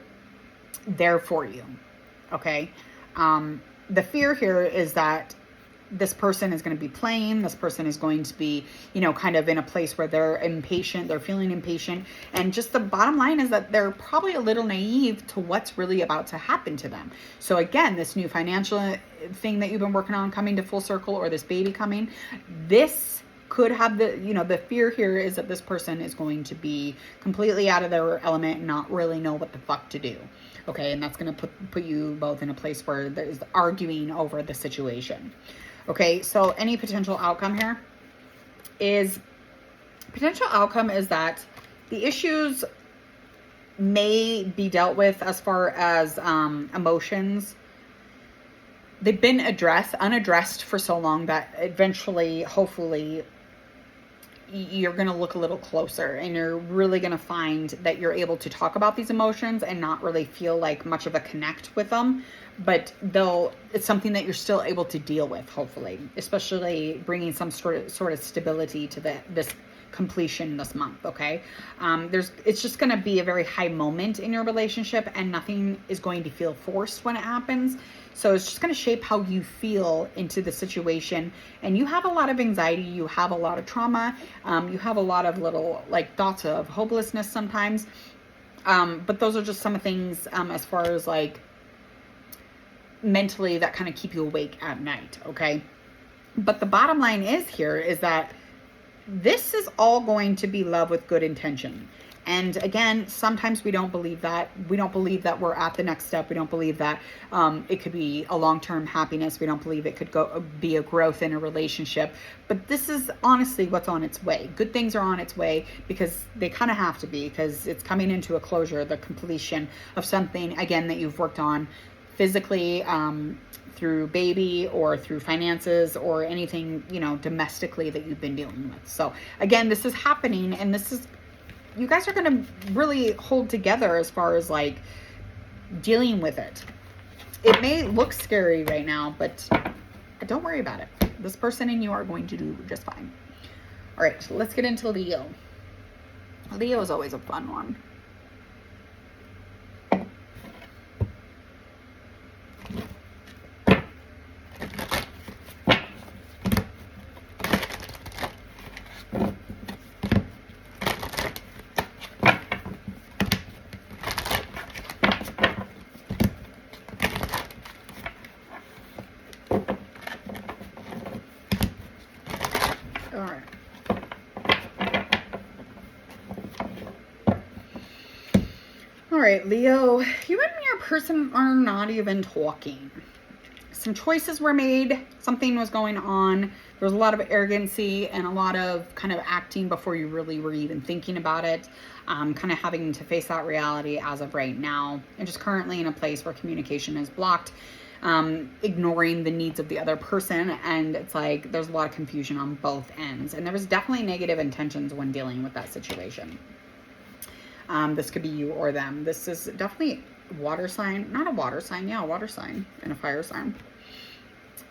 there for you. Okay, the fear here is that this person is going to be playing. This person is going to be, kind of in a place where they're impatient. They're feeling impatient. And just the bottom line is that they're probably a little naive to what's really about to happen to them. So again, this new financial thing that you've been working on coming to full circle, or this baby coming, this could have the fear here is that this person is going to be completely out of their element and not really know what the fuck to do. Okay, and that's going to put you both in a place where there's arguing over the situation. Okay, so any potential outcome here is that the issues may be dealt with as far as emotions. They've been unaddressed for so long that eventually, hopefully, you're going to look a little closer, and you're really going to find that you're able to talk about these emotions and not really feel like much of a connect with them. But it's something that you're still able to deal with, hopefully, especially bringing some sort of stability to this completion this month. Okay, it's just going to be a very high moment in your relationship, and nothing is going to feel forced when it happens. So it's just going to shape how you feel into the situation. And you have a lot of anxiety, you have a lot of trauma, you have a lot of little like thoughts of hopelessness sometimes, but those are just some of things as far as like mentally that kind of keep you awake at night. Okay, but the bottom line is that this is all going to be love with good intention. And again, sometimes we don't believe that. We don't believe that we're at the next step. We don't believe that it could be a long-term happiness. We don't believe it could be a growth in a relationship. But this is honestly what's on its way. Good things are on its way, because they kind of have to be, because it's coming into a closure, the completion of something, again, that you've worked on physically, through baby, or through finances, or anything, domestically that you've been dealing with. So again, this is happening, and you guys are going to really hold together as far as like dealing with it. It may look scary right now, but don't worry about it. This person and you are going to do just fine. All right, so let's get into Leo. Leo is always a fun one. All right, Leo, you and your person are not even talking. Some choices were made. Something was going on. There was a lot of arrogancy and a lot of kind of acting before you really were even thinking about it. Kind of having to face that reality as of right now. And just currently in a place where communication is blocked. Ignoring the needs of the other person. And it's like there's a lot of confusion on both ends. And there was definitely negative intentions when dealing with that situation. This could be you or them. This is definitely water sign, not a water sign. Yeah, a water sign and a fire sign.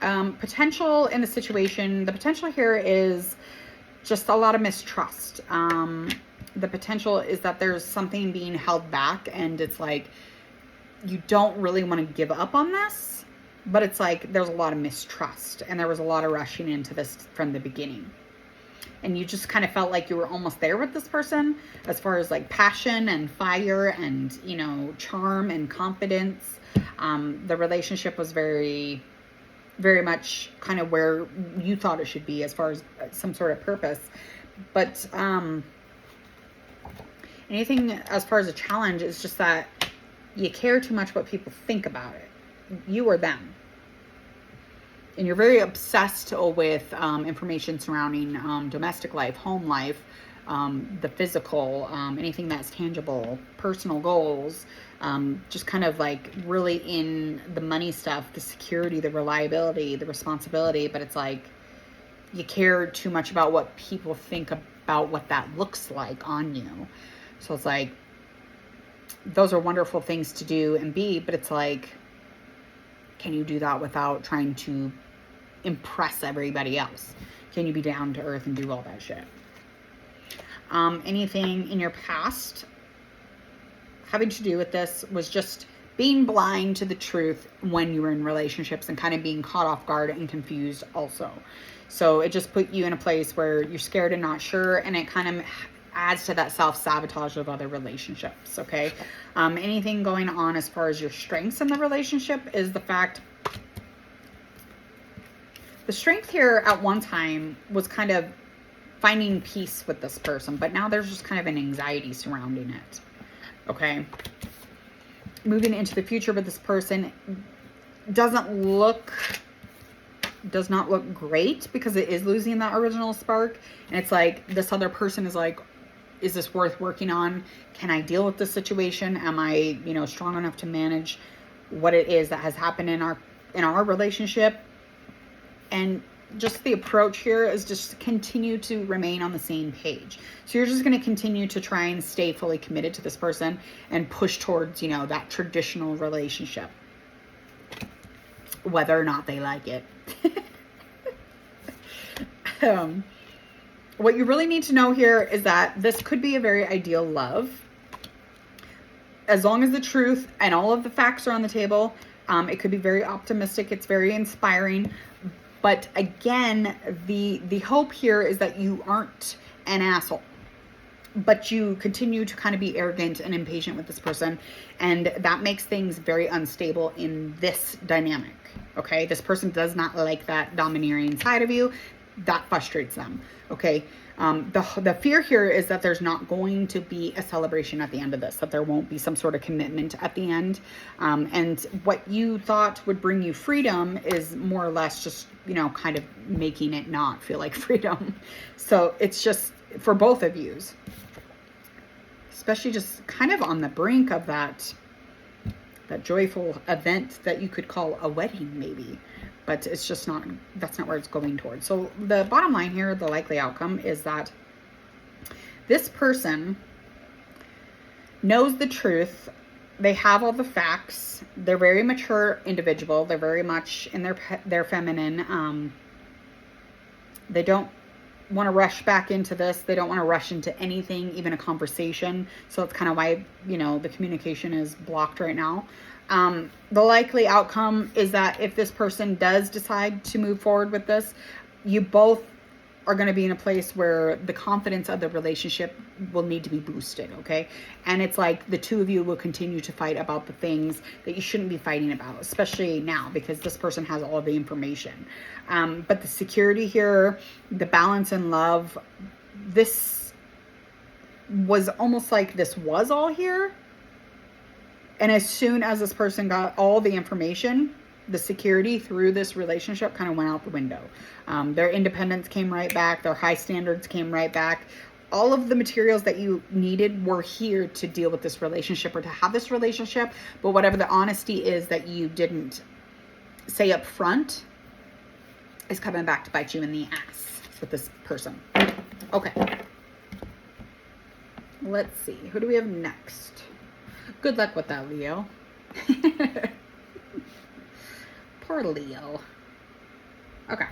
Potential in the situation. The potential here is just a lot of mistrust. The potential is that there's something being held back, and it's like you don't really want to give up on this, but it's like there's a lot of mistrust, and there was a lot of rushing into this from the beginning. and you just kind of felt like you were almost there with this person as far as like passion and fire and, you know, charm and confidence. The relationship was very, very much kind of where you thought it should be as far as some sort of purpose. But anything as far as a challenge is just that you care too much what people think about it, you or them. And you're very obsessed with information surrounding domestic life, home life, the physical, anything that's tangible, personal goals, just kind of like really in the money stuff, the security, the reliability, the responsibility. But it's like you care too much about what people think about what that looks like on you. So it's like, those are wonderful things to do and be, but it's like, can you do that without trying to impress everybody else? Can you be down to earth and do all that shit? Anything in your past having to do with this was just being blind to the truth when you were in relationships and kind of being caught off guard and confused also. So it just put you in a place where you're scared and not sure, and it kind of adds to that self-sabotage of other relationships, okay? Anything going on as far as your strengths in the relationship is the fact the strength here at one time was kind of finding peace with this person, but now there's just kind of an anxiety surrounding it, okay? Moving into the future with this person does not look great because it is losing that original spark. And it's like this other person is like, is this worth working on? Can I deal with this situation? Am I, you know, strong enough to manage what it is that has happened in our relationship? And just the approach here is just to continue to remain on the same page. So you're just going to continue to try and stay fully committed to this person and push towards, you know, that traditional relationship, whether or not they like it. What you really need to know here is that this could be a very ideal love. As long as the truth and all of the facts are on the table, it could be very optimistic. It's very inspiring. But again, the hope here is that you aren't an asshole, but you continue to kind of be arrogant and impatient with this person. And that makes things very unstable in this dynamic. Okay. This person does not like that domineering side of you. That frustrates them. Okay. The fear here is that there's not going to be a celebration at the end of this, that there won't be some sort of commitment at the end. And what you thought would bring you freedom is more or less just, you know, kind of making it not feel like freedom. So it's just for both of yous, especially just kind of on the brink of that joyful event that you could call a wedding maybe. But it's just not, that's not where it's going towards. So the bottom line here, the likely outcome is that this person knows the truth. They have all the facts. They're very mature individual. They're very much in their feminine. They don't want to rush back into this. They don't want to rush into anything, even a conversation. So that's kind of why, you know, the communication is blocked right now. The likely outcome is that if this person does decide to move forward with this, you both are going to be in a place where the confidence of the relationship will need to be boosted, okay? And it's like the two of you will continue to fight about the things that you shouldn't be fighting about, especially now because this person has all the information. But the security here, the balance in love, this was almost like this was all here. And as soon as this person got all the information, the security through this relationship kind of went out the window. Their independence came right back. Their high standards came right back. All of the materials that you needed were here to deal with this relationship or to have this relationship. But whatever the honesty is that you didn't say up front is coming back to bite you in the ass with this person. Okay. Let's see. Who do we have next? Good luck with that, Leo. Poor Leo. Okay.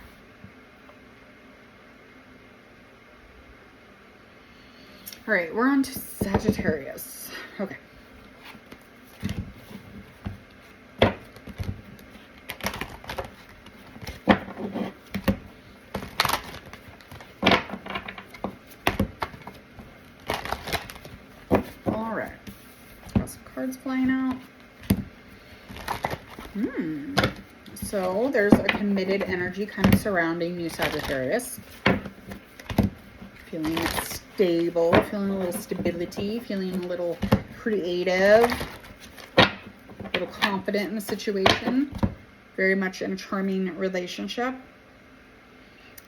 All right, we're on to Sagittarius. Okay. cards flying out. So there's a committed energy kind of surrounding you, Sagittarius. Feeling stable, feeling a little stability, feeling a little creative, a little confident in the situation. Very much in a charming relationship.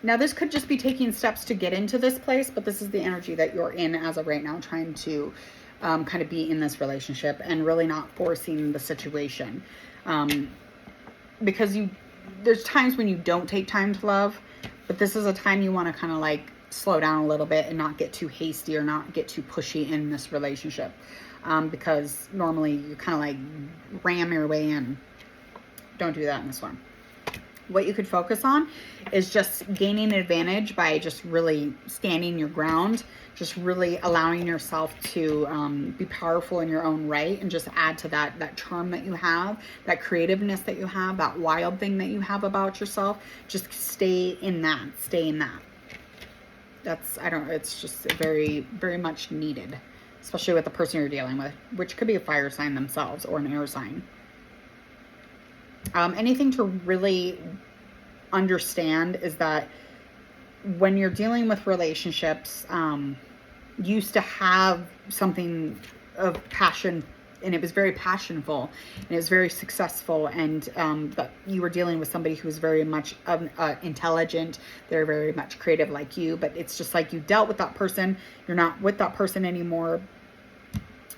Now, this could just be taking steps to get into this place, but this is the energy that you're in as of right now, trying to kind of be in this relationship and really not forcing the situation. Because there's times when you don't take time to love, but this is a time you want to kind of like slow down a little bit and not get too hasty or not get too pushy in this relationship. Because normally you kind of like ram your way in. Don't do that in this one. What you could focus on is just gaining advantage by just really standing your ground, just really allowing yourself to be powerful in your own right, and just add to that charm that you have, that creativeness that you have, that wild thing that you have about yourself. Just stay in that. It's just very, very much needed, especially with the person you're dealing with, which could be a fire sign themselves or an air sign. Anything to really understand is that when you're dealing with relationships, you used to have something of passion, and it was very passionful, and it was very successful, and but you were dealing with somebody who's very much intelligent. They're very much creative like you, but it's just like you dealt with that person. You're not with that person anymore.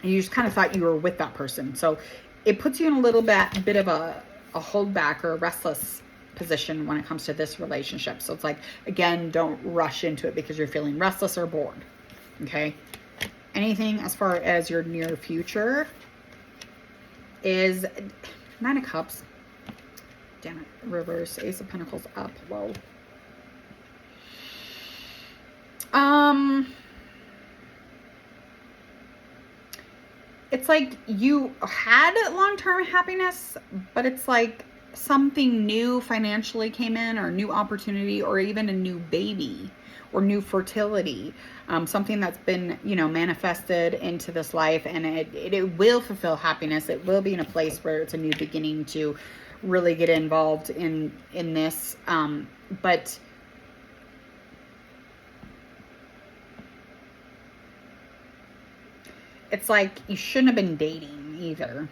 And you just kind of thought you were with that person. So it puts you in a little bit of a holdback or a restless position when it comes to this relationship. So it's like, again, don't rush into it because you're feeling restless or bored. Okay. Anything as far as your near future is Nine of Cups. Damn it. Reverse. Ace of Pentacles up. Whoa. It's like you had long-term happiness, but it's like something new financially came in, or new opportunity, or even a new baby or new fertility. Something that's been, manifested into this life, and it will fulfill happiness. It will be in a place where it's a new beginning to really get involved in this. But it's like you shouldn't have been dating either.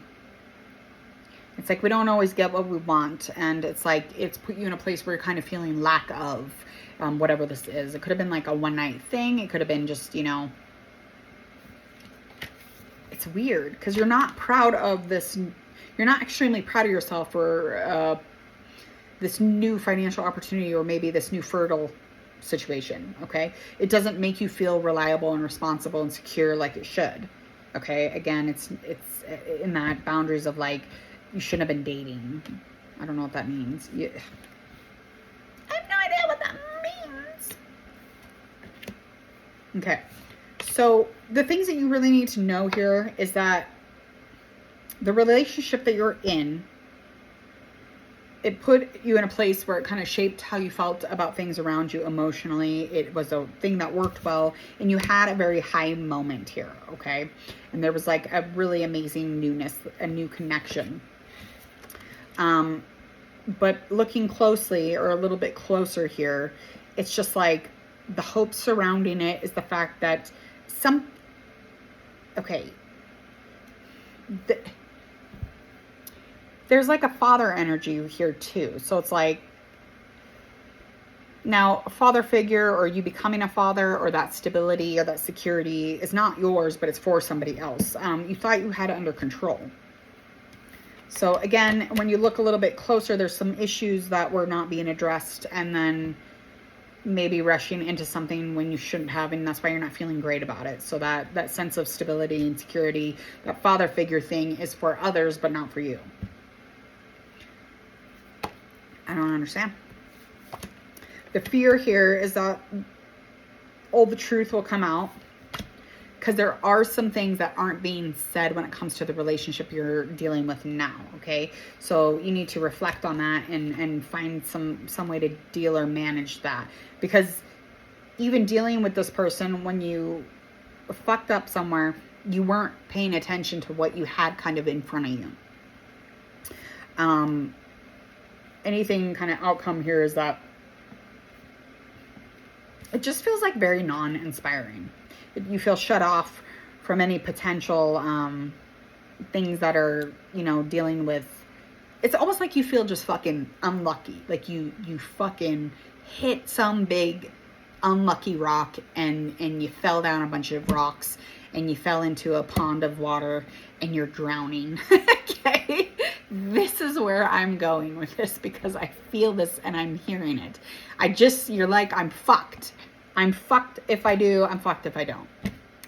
It's like we don't always get what we want, and it's like it's put you in a place where you're kind of feeling lack of whatever this is. It could have been like a one-night thing. It could have been just, it's weird because you're not proud of this. You're not extremely proud of yourself for this new financial opportunity, or maybe this new fertile situation. Okay. It doesn't make you feel reliable and responsible and secure like it should. Okay. Again, it's in that boundaries of like, you shouldn't have been dating. I don't know what that means. I have no idea what that means. Okay. So the things that you really need to know here is that the relationship that you're in, it put you in a place where it kind of shaped how you felt about things around you emotionally. It was a thing that worked well, and you had a very high moment here, okay? And there was like a really amazing newness, a new connection. But looking closely, or a little bit closer here, it's just like the hope surrounding it is the fact that there's like a father energy here too. So it's like, now a father figure, or you becoming a father, or that stability or that security is not yours, but it's for somebody else. You thought you had it under control. So again, when you look a little bit closer, there's some issues that were not being addressed, and then maybe rushing into something when you shouldn't have, and that's why you're not feeling great about it. So that sense of stability and security, that father figure thing, is for others, but not for you. I don't understand. The fear here is that all the truth will come out, because there are some things that aren't being said when it comes to the relationship you're dealing with now, okay? So you need to reflect on that and find some way to deal or manage that. Because even dealing with this person, when you fucked up somewhere, you weren't paying attention to what you had kind of in front of you. Anything kind of outcome here is that it just feels like very non-inspiring. You feel shut off from any potential things that are, you know, dealing with. It's almost like you feel just fucking unlucky. Like you fucking hit some big unlucky rock and you fell down a bunch of rocks and you fell into a pond of water and you're drowning. Okay? This is where I'm going with this because I feel this and I'm hearing it. You're like, I'm fucked. I'm fucked if I do, I'm fucked if I don't.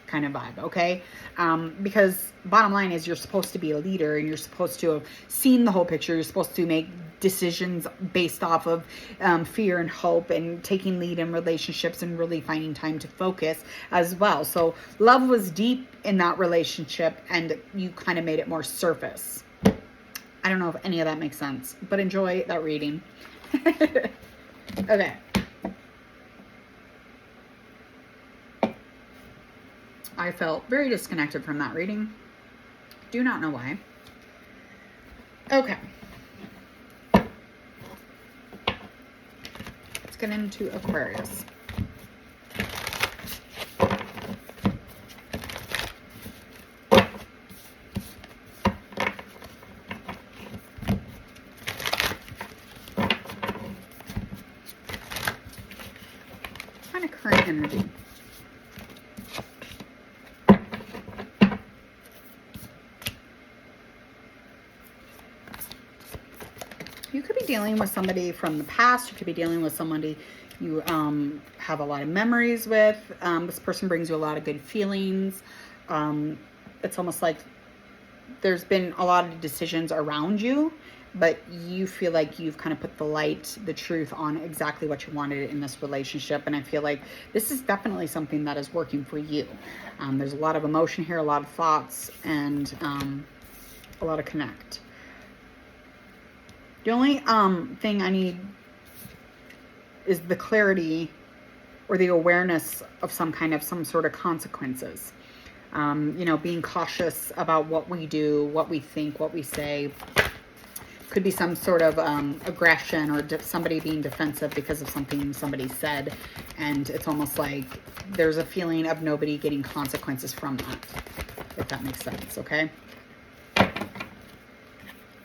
Kind of vibe, okay? Because bottom line is you're supposed to be a leader and you're supposed to have seen the whole picture. You're supposed to make decisions based off of fear and hope and taking lead in relationships and really finding time to focus as well. So love was deep in that relationship and you kind of made it more surface. I don't know if any of that makes sense, but enjoy that reading. Okay. I felt very disconnected from that reading. Do not know why. Okay. Let's get into Aquarius. Kind of current energy. You could be dealing with somebody from the past. You could be dealing with somebody you have a lot of memories with. This person brings you a lot of good feelings. It's almost like there's been a lot of decisions around you, but you feel like you've kind of put the light, the truth on exactly what you wanted in this relationship. And I feel like this is definitely something that is working for you. There's a lot of emotion here, a lot of thoughts, and a lot of connect. The only thing I need is the clarity or the awareness of some sort of consequences. You know, being cautious about what we do, what we think, what we say. Could be some sort of aggression or somebody being defensive because of something somebody said. And it's almost like there's a feeling of nobody getting consequences from that, if that makes sense, okay?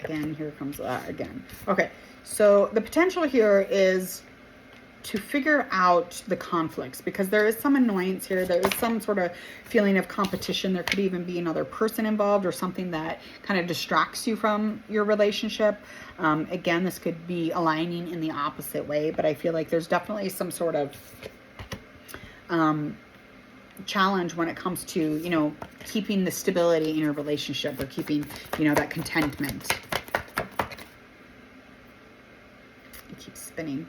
Again, here comes that again. Okay, so the potential here is to figure out the conflicts because there is some annoyance here. There is some sort of feeling of competition. There could even be another person involved or something that kind of distracts you from your relationship. Again, this could be aligning in the opposite way, but I feel like there's definitely some sort of challenge when it comes to, you know, keeping the stability in your relationship or keeping, you know, that contentment. It keeps spinning.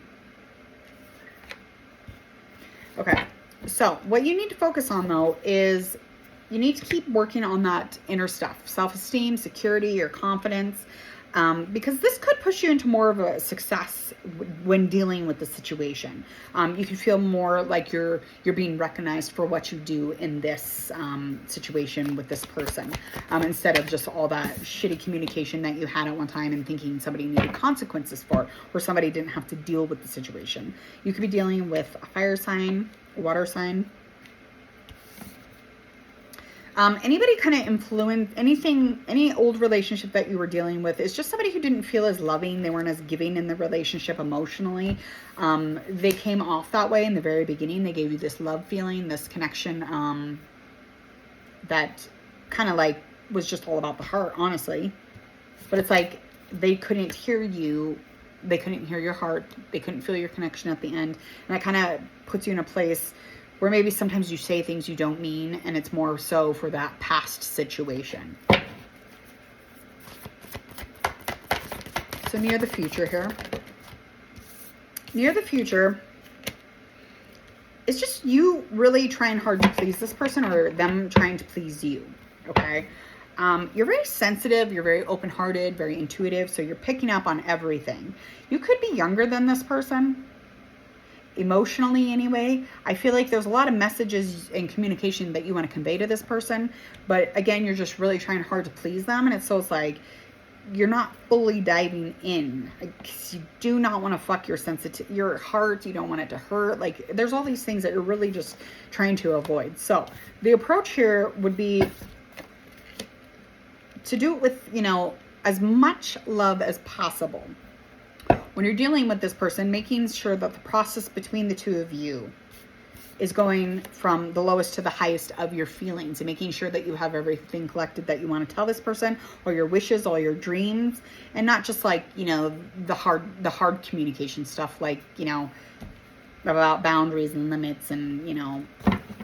Okay, so what you need to focus on though is you need to keep working on that inner stuff, self-esteem, security, your confidence, because this could push you into more of a success when dealing with the situation. You can feel more like you're being recognized for what you do in this situation with this person, instead of just all that shitty communication that you had at one time and thinking somebody needed consequences for it, or somebody didn't have to deal with the situation. You could be dealing with a fire sign, a water sign. Anybody kind of influence anything, any old relationship that you were dealing with is just somebody who didn't feel as loving. They weren't as giving in the relationship emotionally. They came off that way in the very beginning. They gave you this love feeling, this connection, that kind of like was just all about the heart, honestly. But it's like they couldn't hear you. They couldn't hear your heart. They couldn't feel your connection at the end. And that kind of puts you in a place where maybe sometimes you say things you don't mean, and it's more so for that past situation. So near the future here. Near the future, it's just you really trying hard to please this person or them trying to please you, okay? You're very sensitive, you're very open-hearted, very intuitive, so you're picking up on everything. You could be younger than this person. emotionally anyway, I feel like there's a lot of messages and communication that you want to convey to this person, but again, you're just really trying hard to please them, and it's like you're not fully diving in. Like, you do not want to fuck your heart. You don't want it to hurt. Like, there's all these things that you're really just trying to avoid. So the approach here would be to do it with, as much love as possible. When you're dealing with this person, making sure that the process between the two of you is going from the lowest to the highest of your feelings, and making sure that you have everything collected that you want to tell this person, or your wishes, all your dreams, and not just like, the hard communication stuff, like, about boundaries and limits and,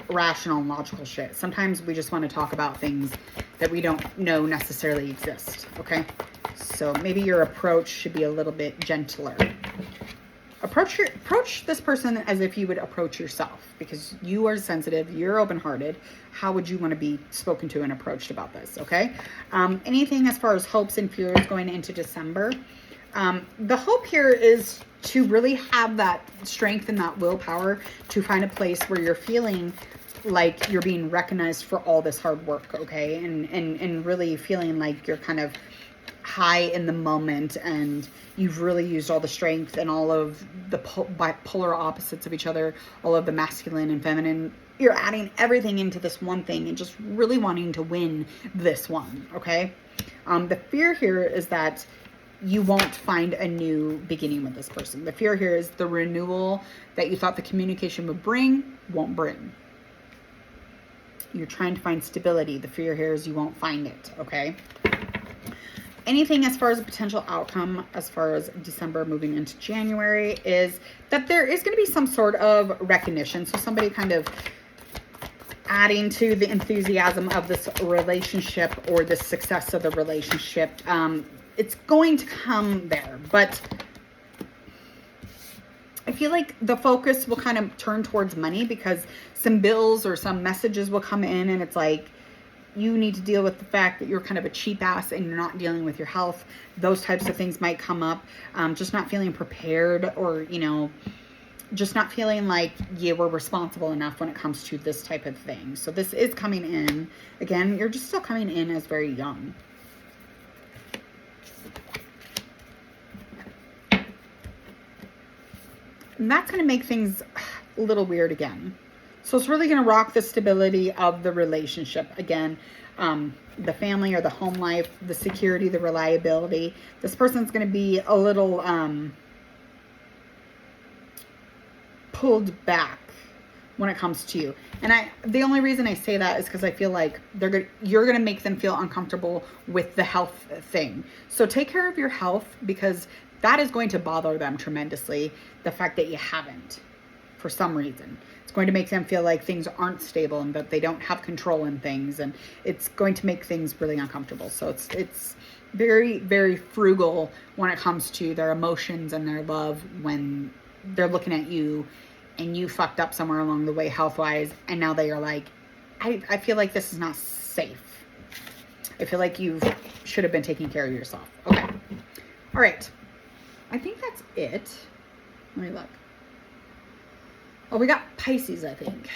rational and logical shit. Sometimes we just want to talk about things that we don't know necessarily exist. Okay. So maybe your approach should be a little bit gentler. Approach this person as if you would approach yourself, because you are sensitive, you're open-hearted. How would you want to be spoken to and approached about this? Okay. Anything as far as hopes and fears going into December. The hope here is to really have that strength and that willpower to find a place where you're feeling like you're being recognized for all this hard work. Okay. And really feeling like you're kind of high in the moment, and you've really used all the strength and all of the polar opposites of each other, all of the masculine and feminine. You're adding everything into this one thing and just really wanting to win this one. Okay. The fear here is that you won't find a new beginning with this person. The fear here is the renewal that you thought the communication would bring won't bring. You're trying to find stability. The fear here is you won't find it. Okay. Anything as far as a potential outcome, as far as December moving into January, is that there is going to be some sort of recognition. So somebody kind of adding to the enthusiasm of this relationship or the success of the relationship. It's going to come there, but I feel like the focus will kind of turn towards money, because some bills or some messages will come in, and it's like, you need to deal with the fact that you're kind of a cheap ass and you're not dealing with your health. Those types of things might come up. Just not feeling prepared, or, just not feeling like you were responsible enough when it comes to this type of thing. So this is coming in. Again, you're just still coming in as very young. And that's going to make things a little weird again. So it's really going to rock the stability of the relationship. Again, the family or the home life, the security, the reliability. This person's going to be a little pulled back when it comes to you. And the only reason I say that is because I feel like you're going to make them feel uncomfortable with the health thing. So take care of your health, because that is going to bother them tremendously. The fact that you haven't, for some reason. It's going to make them feel like things aren't stable and that they don't have control in things, and it's going to make things really uncomfortable. So it's very, very frugal when it comes to their emotions and their love when they're looking at you and you fucked up somewhere along the way health-wise, and now they are like, I feel like this is not safe. I feel like you should have been taking care of yourself. Okay. All right. I think that's it. Let me look. Oh, we got Pisces, I think.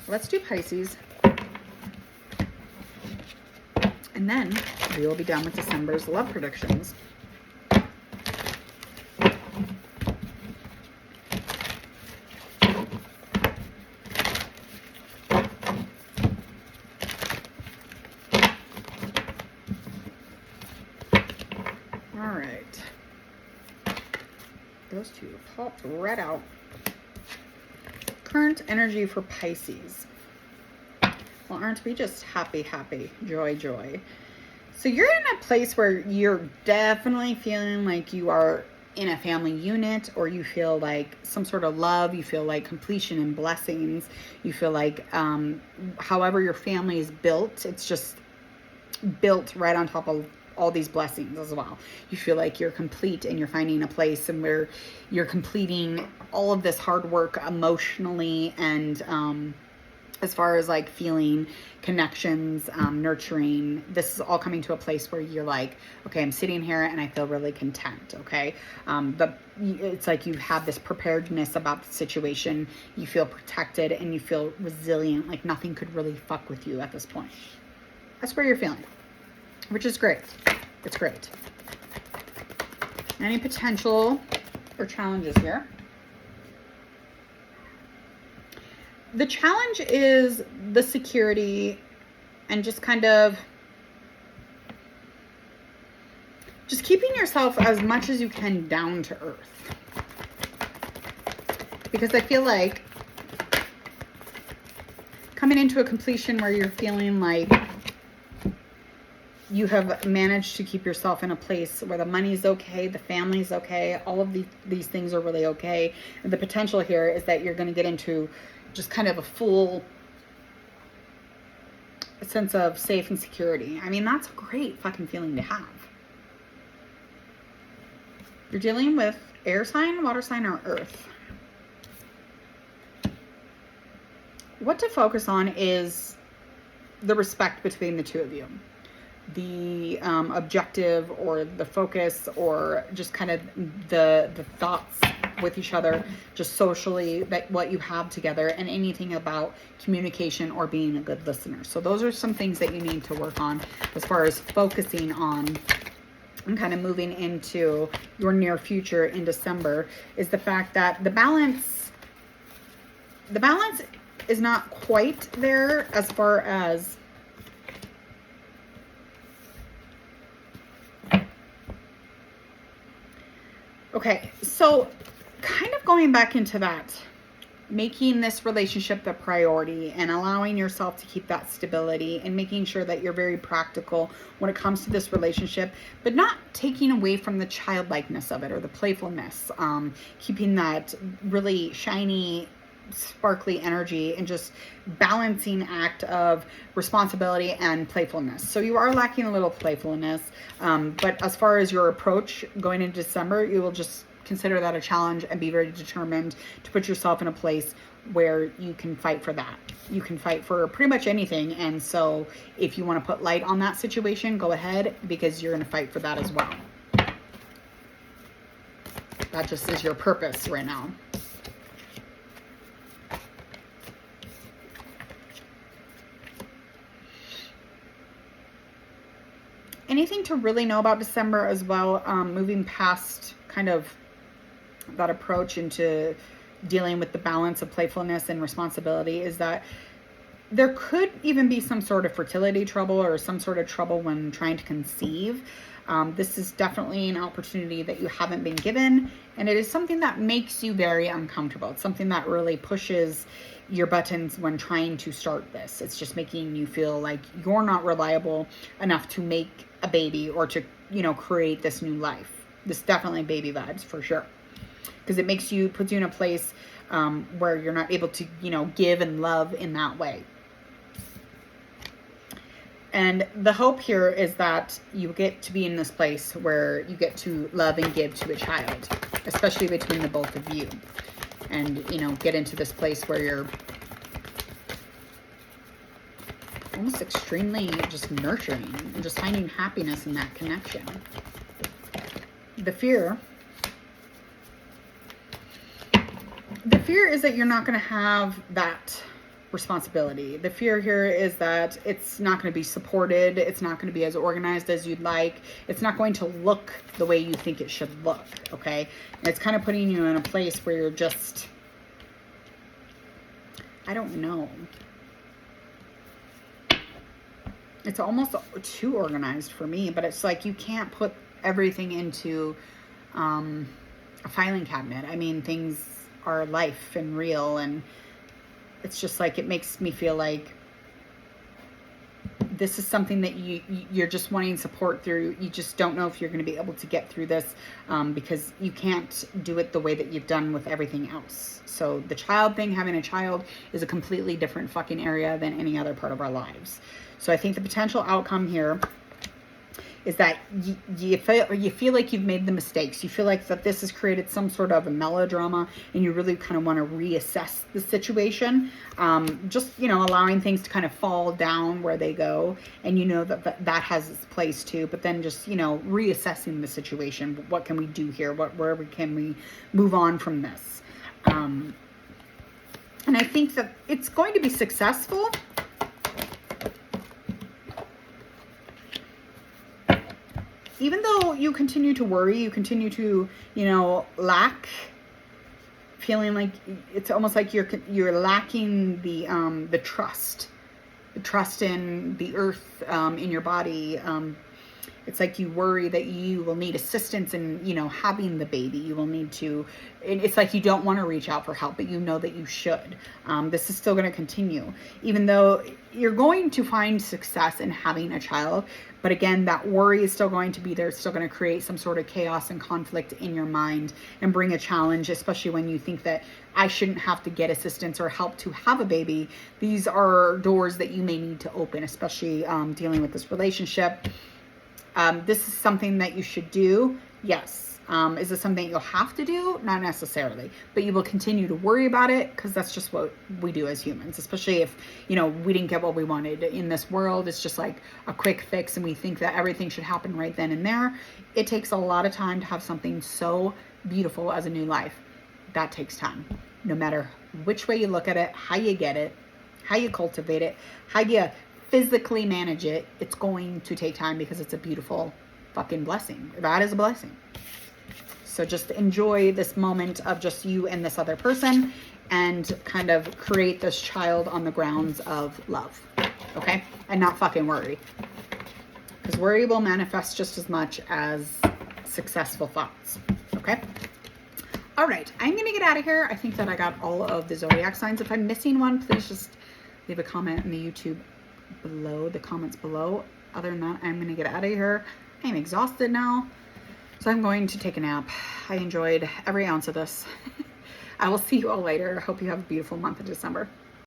Let's do Pisces. And then we will be done with December's love predictions. All right. Those two popped right out. Current energy for Pisces. Well, aren't we just happy, happy, joy, joy? So you're in a place where you're definitely feeling like you are in a family unit, or you feel like some sort of love. You feel like completion and blessings. You feel like however your family is built, it's just built right on top of all these blessings as well. You feel like you're complete, and you're finding a place and where you're completing all of this hard work emotionally and as far as like feeling connections, nurturing. This is all coming to a place where you're like, okay, I'm sitting here and I feel really content. Okay. It's like you have this preparedness about the situation. You feel protected and you feel resilient. Like nothing could really fuck with you at this point. That's where you're feeling, which is great. It's great. Any potential or challenges here? The challenge is the security and just kind of just keeping yourself as much as you can down to earth. Because I feel like coming into a completion where you're feeling like you have managed to keep yourself in a place where the money's okay, the family's okay, all of these things are really okay. And the potential here is that you're going to get into just kind of a full sense of safe and security. I mean, that's a great fucking feeling to have. You're dealing with air sign, water sign, or earth. What to focus on is the respect between the two of you. The objective or the focus or just kind of the thoughts with each other, just socially, that what you have together, and anything about communication or being a good listener. So those are some things that you need to work on as far as focusing on and kind of moving into your near future in December, is the fact that the balance is not quite there as far as okay, so kind of going back into that, making this relationship the priority and allowing yourself to keep that stability and making sure that you're very practical when it comes to this relationship, but not taking away from the childlikeness of it or the playfulness, keeping that really shiny, sparkly energy and just balancing act of responsibility and playfulness. So you are lacking a little playfulness, but as far as your approach going into December, you will just consider that a challenge and be very determined to put yourself in a place where you can fight for that. You can fight for pretty much anything. And so if you want to put light on that situation, go ahead, because you're going to fight for that as well. That just is your purpose right now. Anything to really know about December as well, moving past kind of that approach into dealing with the balance of playfulness and responsibility, is that there could even be some sort of fertility trouble or some sort of trouble when trying to conceive. This is definitely an opportunity that you haven't been given, and it is something that makes you very uncomfortable. It's something that really pushes your buttons when trying to start this. It's just making you feel like you're not reliable enough to make a baby or to, create this new life. This definitely baby vibes for sure. Because it puts you in a place where you're not able to, give and love in that way. And the hope here is that you get to be in this place where you get to love and give to a child, especially between the both of you. And, get into this place where you're almost extremely just nurturing and just finding happiness in that connection. The fear is that you're not going to have that responsibility. The fear here is that it's not going to be supported. It's not going to be as organized as you'd like. It's not going to look the way you think it should look. Okay. And it's kind of putting you in a place where you're just, I don't know. It's almost too organized for me, but it's like you can't put everything into a filing cabinet. I mean, things are life and real, and it's just like, it makes me feel like this is something that you're just wanting support through. You just don't know if you're going to be able to get through this because you can't do it the way that you've done with everything else. So the child thing, having a child, is a completely different fucking area than any other part of our lives. So I think the potential outcome here is that you feel like you've made the mistakes. You feel like that this has created some sort of a melodrama, and you really kind of want to reassess the situation. Just, allowing things to kind of fall down where they go, and that has its place too. But then just, reassessing the situation. What can we do here? Where can we move on from this? And I think that it's going to be successful. Even though you continue to worry, you continue to, lack, feeling like it's almost like you're lacking the trust in the earth, in your body. It's like you worry that you will need assistance in, having the baby. You will need to, it's like you don't want to reach out for help, but you know that you should. This is still going to continue, even though you're going to find success in having a child. But again, that worry is still going to be there. It's still going to create some sort of chaos and conflict in your mind and bring a challenge, especially when you think that I shouldn't have to get assistance or help to have a baby. These are doors that you may need to open, especially dealing with this relationship. This is something that you should do. Yes. Is this something you'll have to do? Not necessarily, but you will continue to worry about it because that's just what we do as humans, especially if, we didn't get what we wanted in this world. It's just like a quick fix and we think that everything should happen right then and there. It takes a lot of time to have something so beautiful as a new life. That takes time. No matter which way you look at it, how you get it, how you cultivate it, how you physically manage it, it's going to take time because it's a beautiful fucking blessing. That is a blessing. So just enjoy this moment of just you and this other person and kind of create this child on the grounds of love. Okay? And not fucking worry. Because worry will manifest just as much as successful thoughts. Okay? All right. I'm going to get out of here. I think that I got all of the zodiac signs. If I'm missing one, please just leave a comment in the YouTube below, the comments below. Other than that, I'm going to get out of here. I'm exhausted now. So I'm going to take a nap. I enjoyed every ounce of this. I will see you all later. I hope you have a beautiful month of December.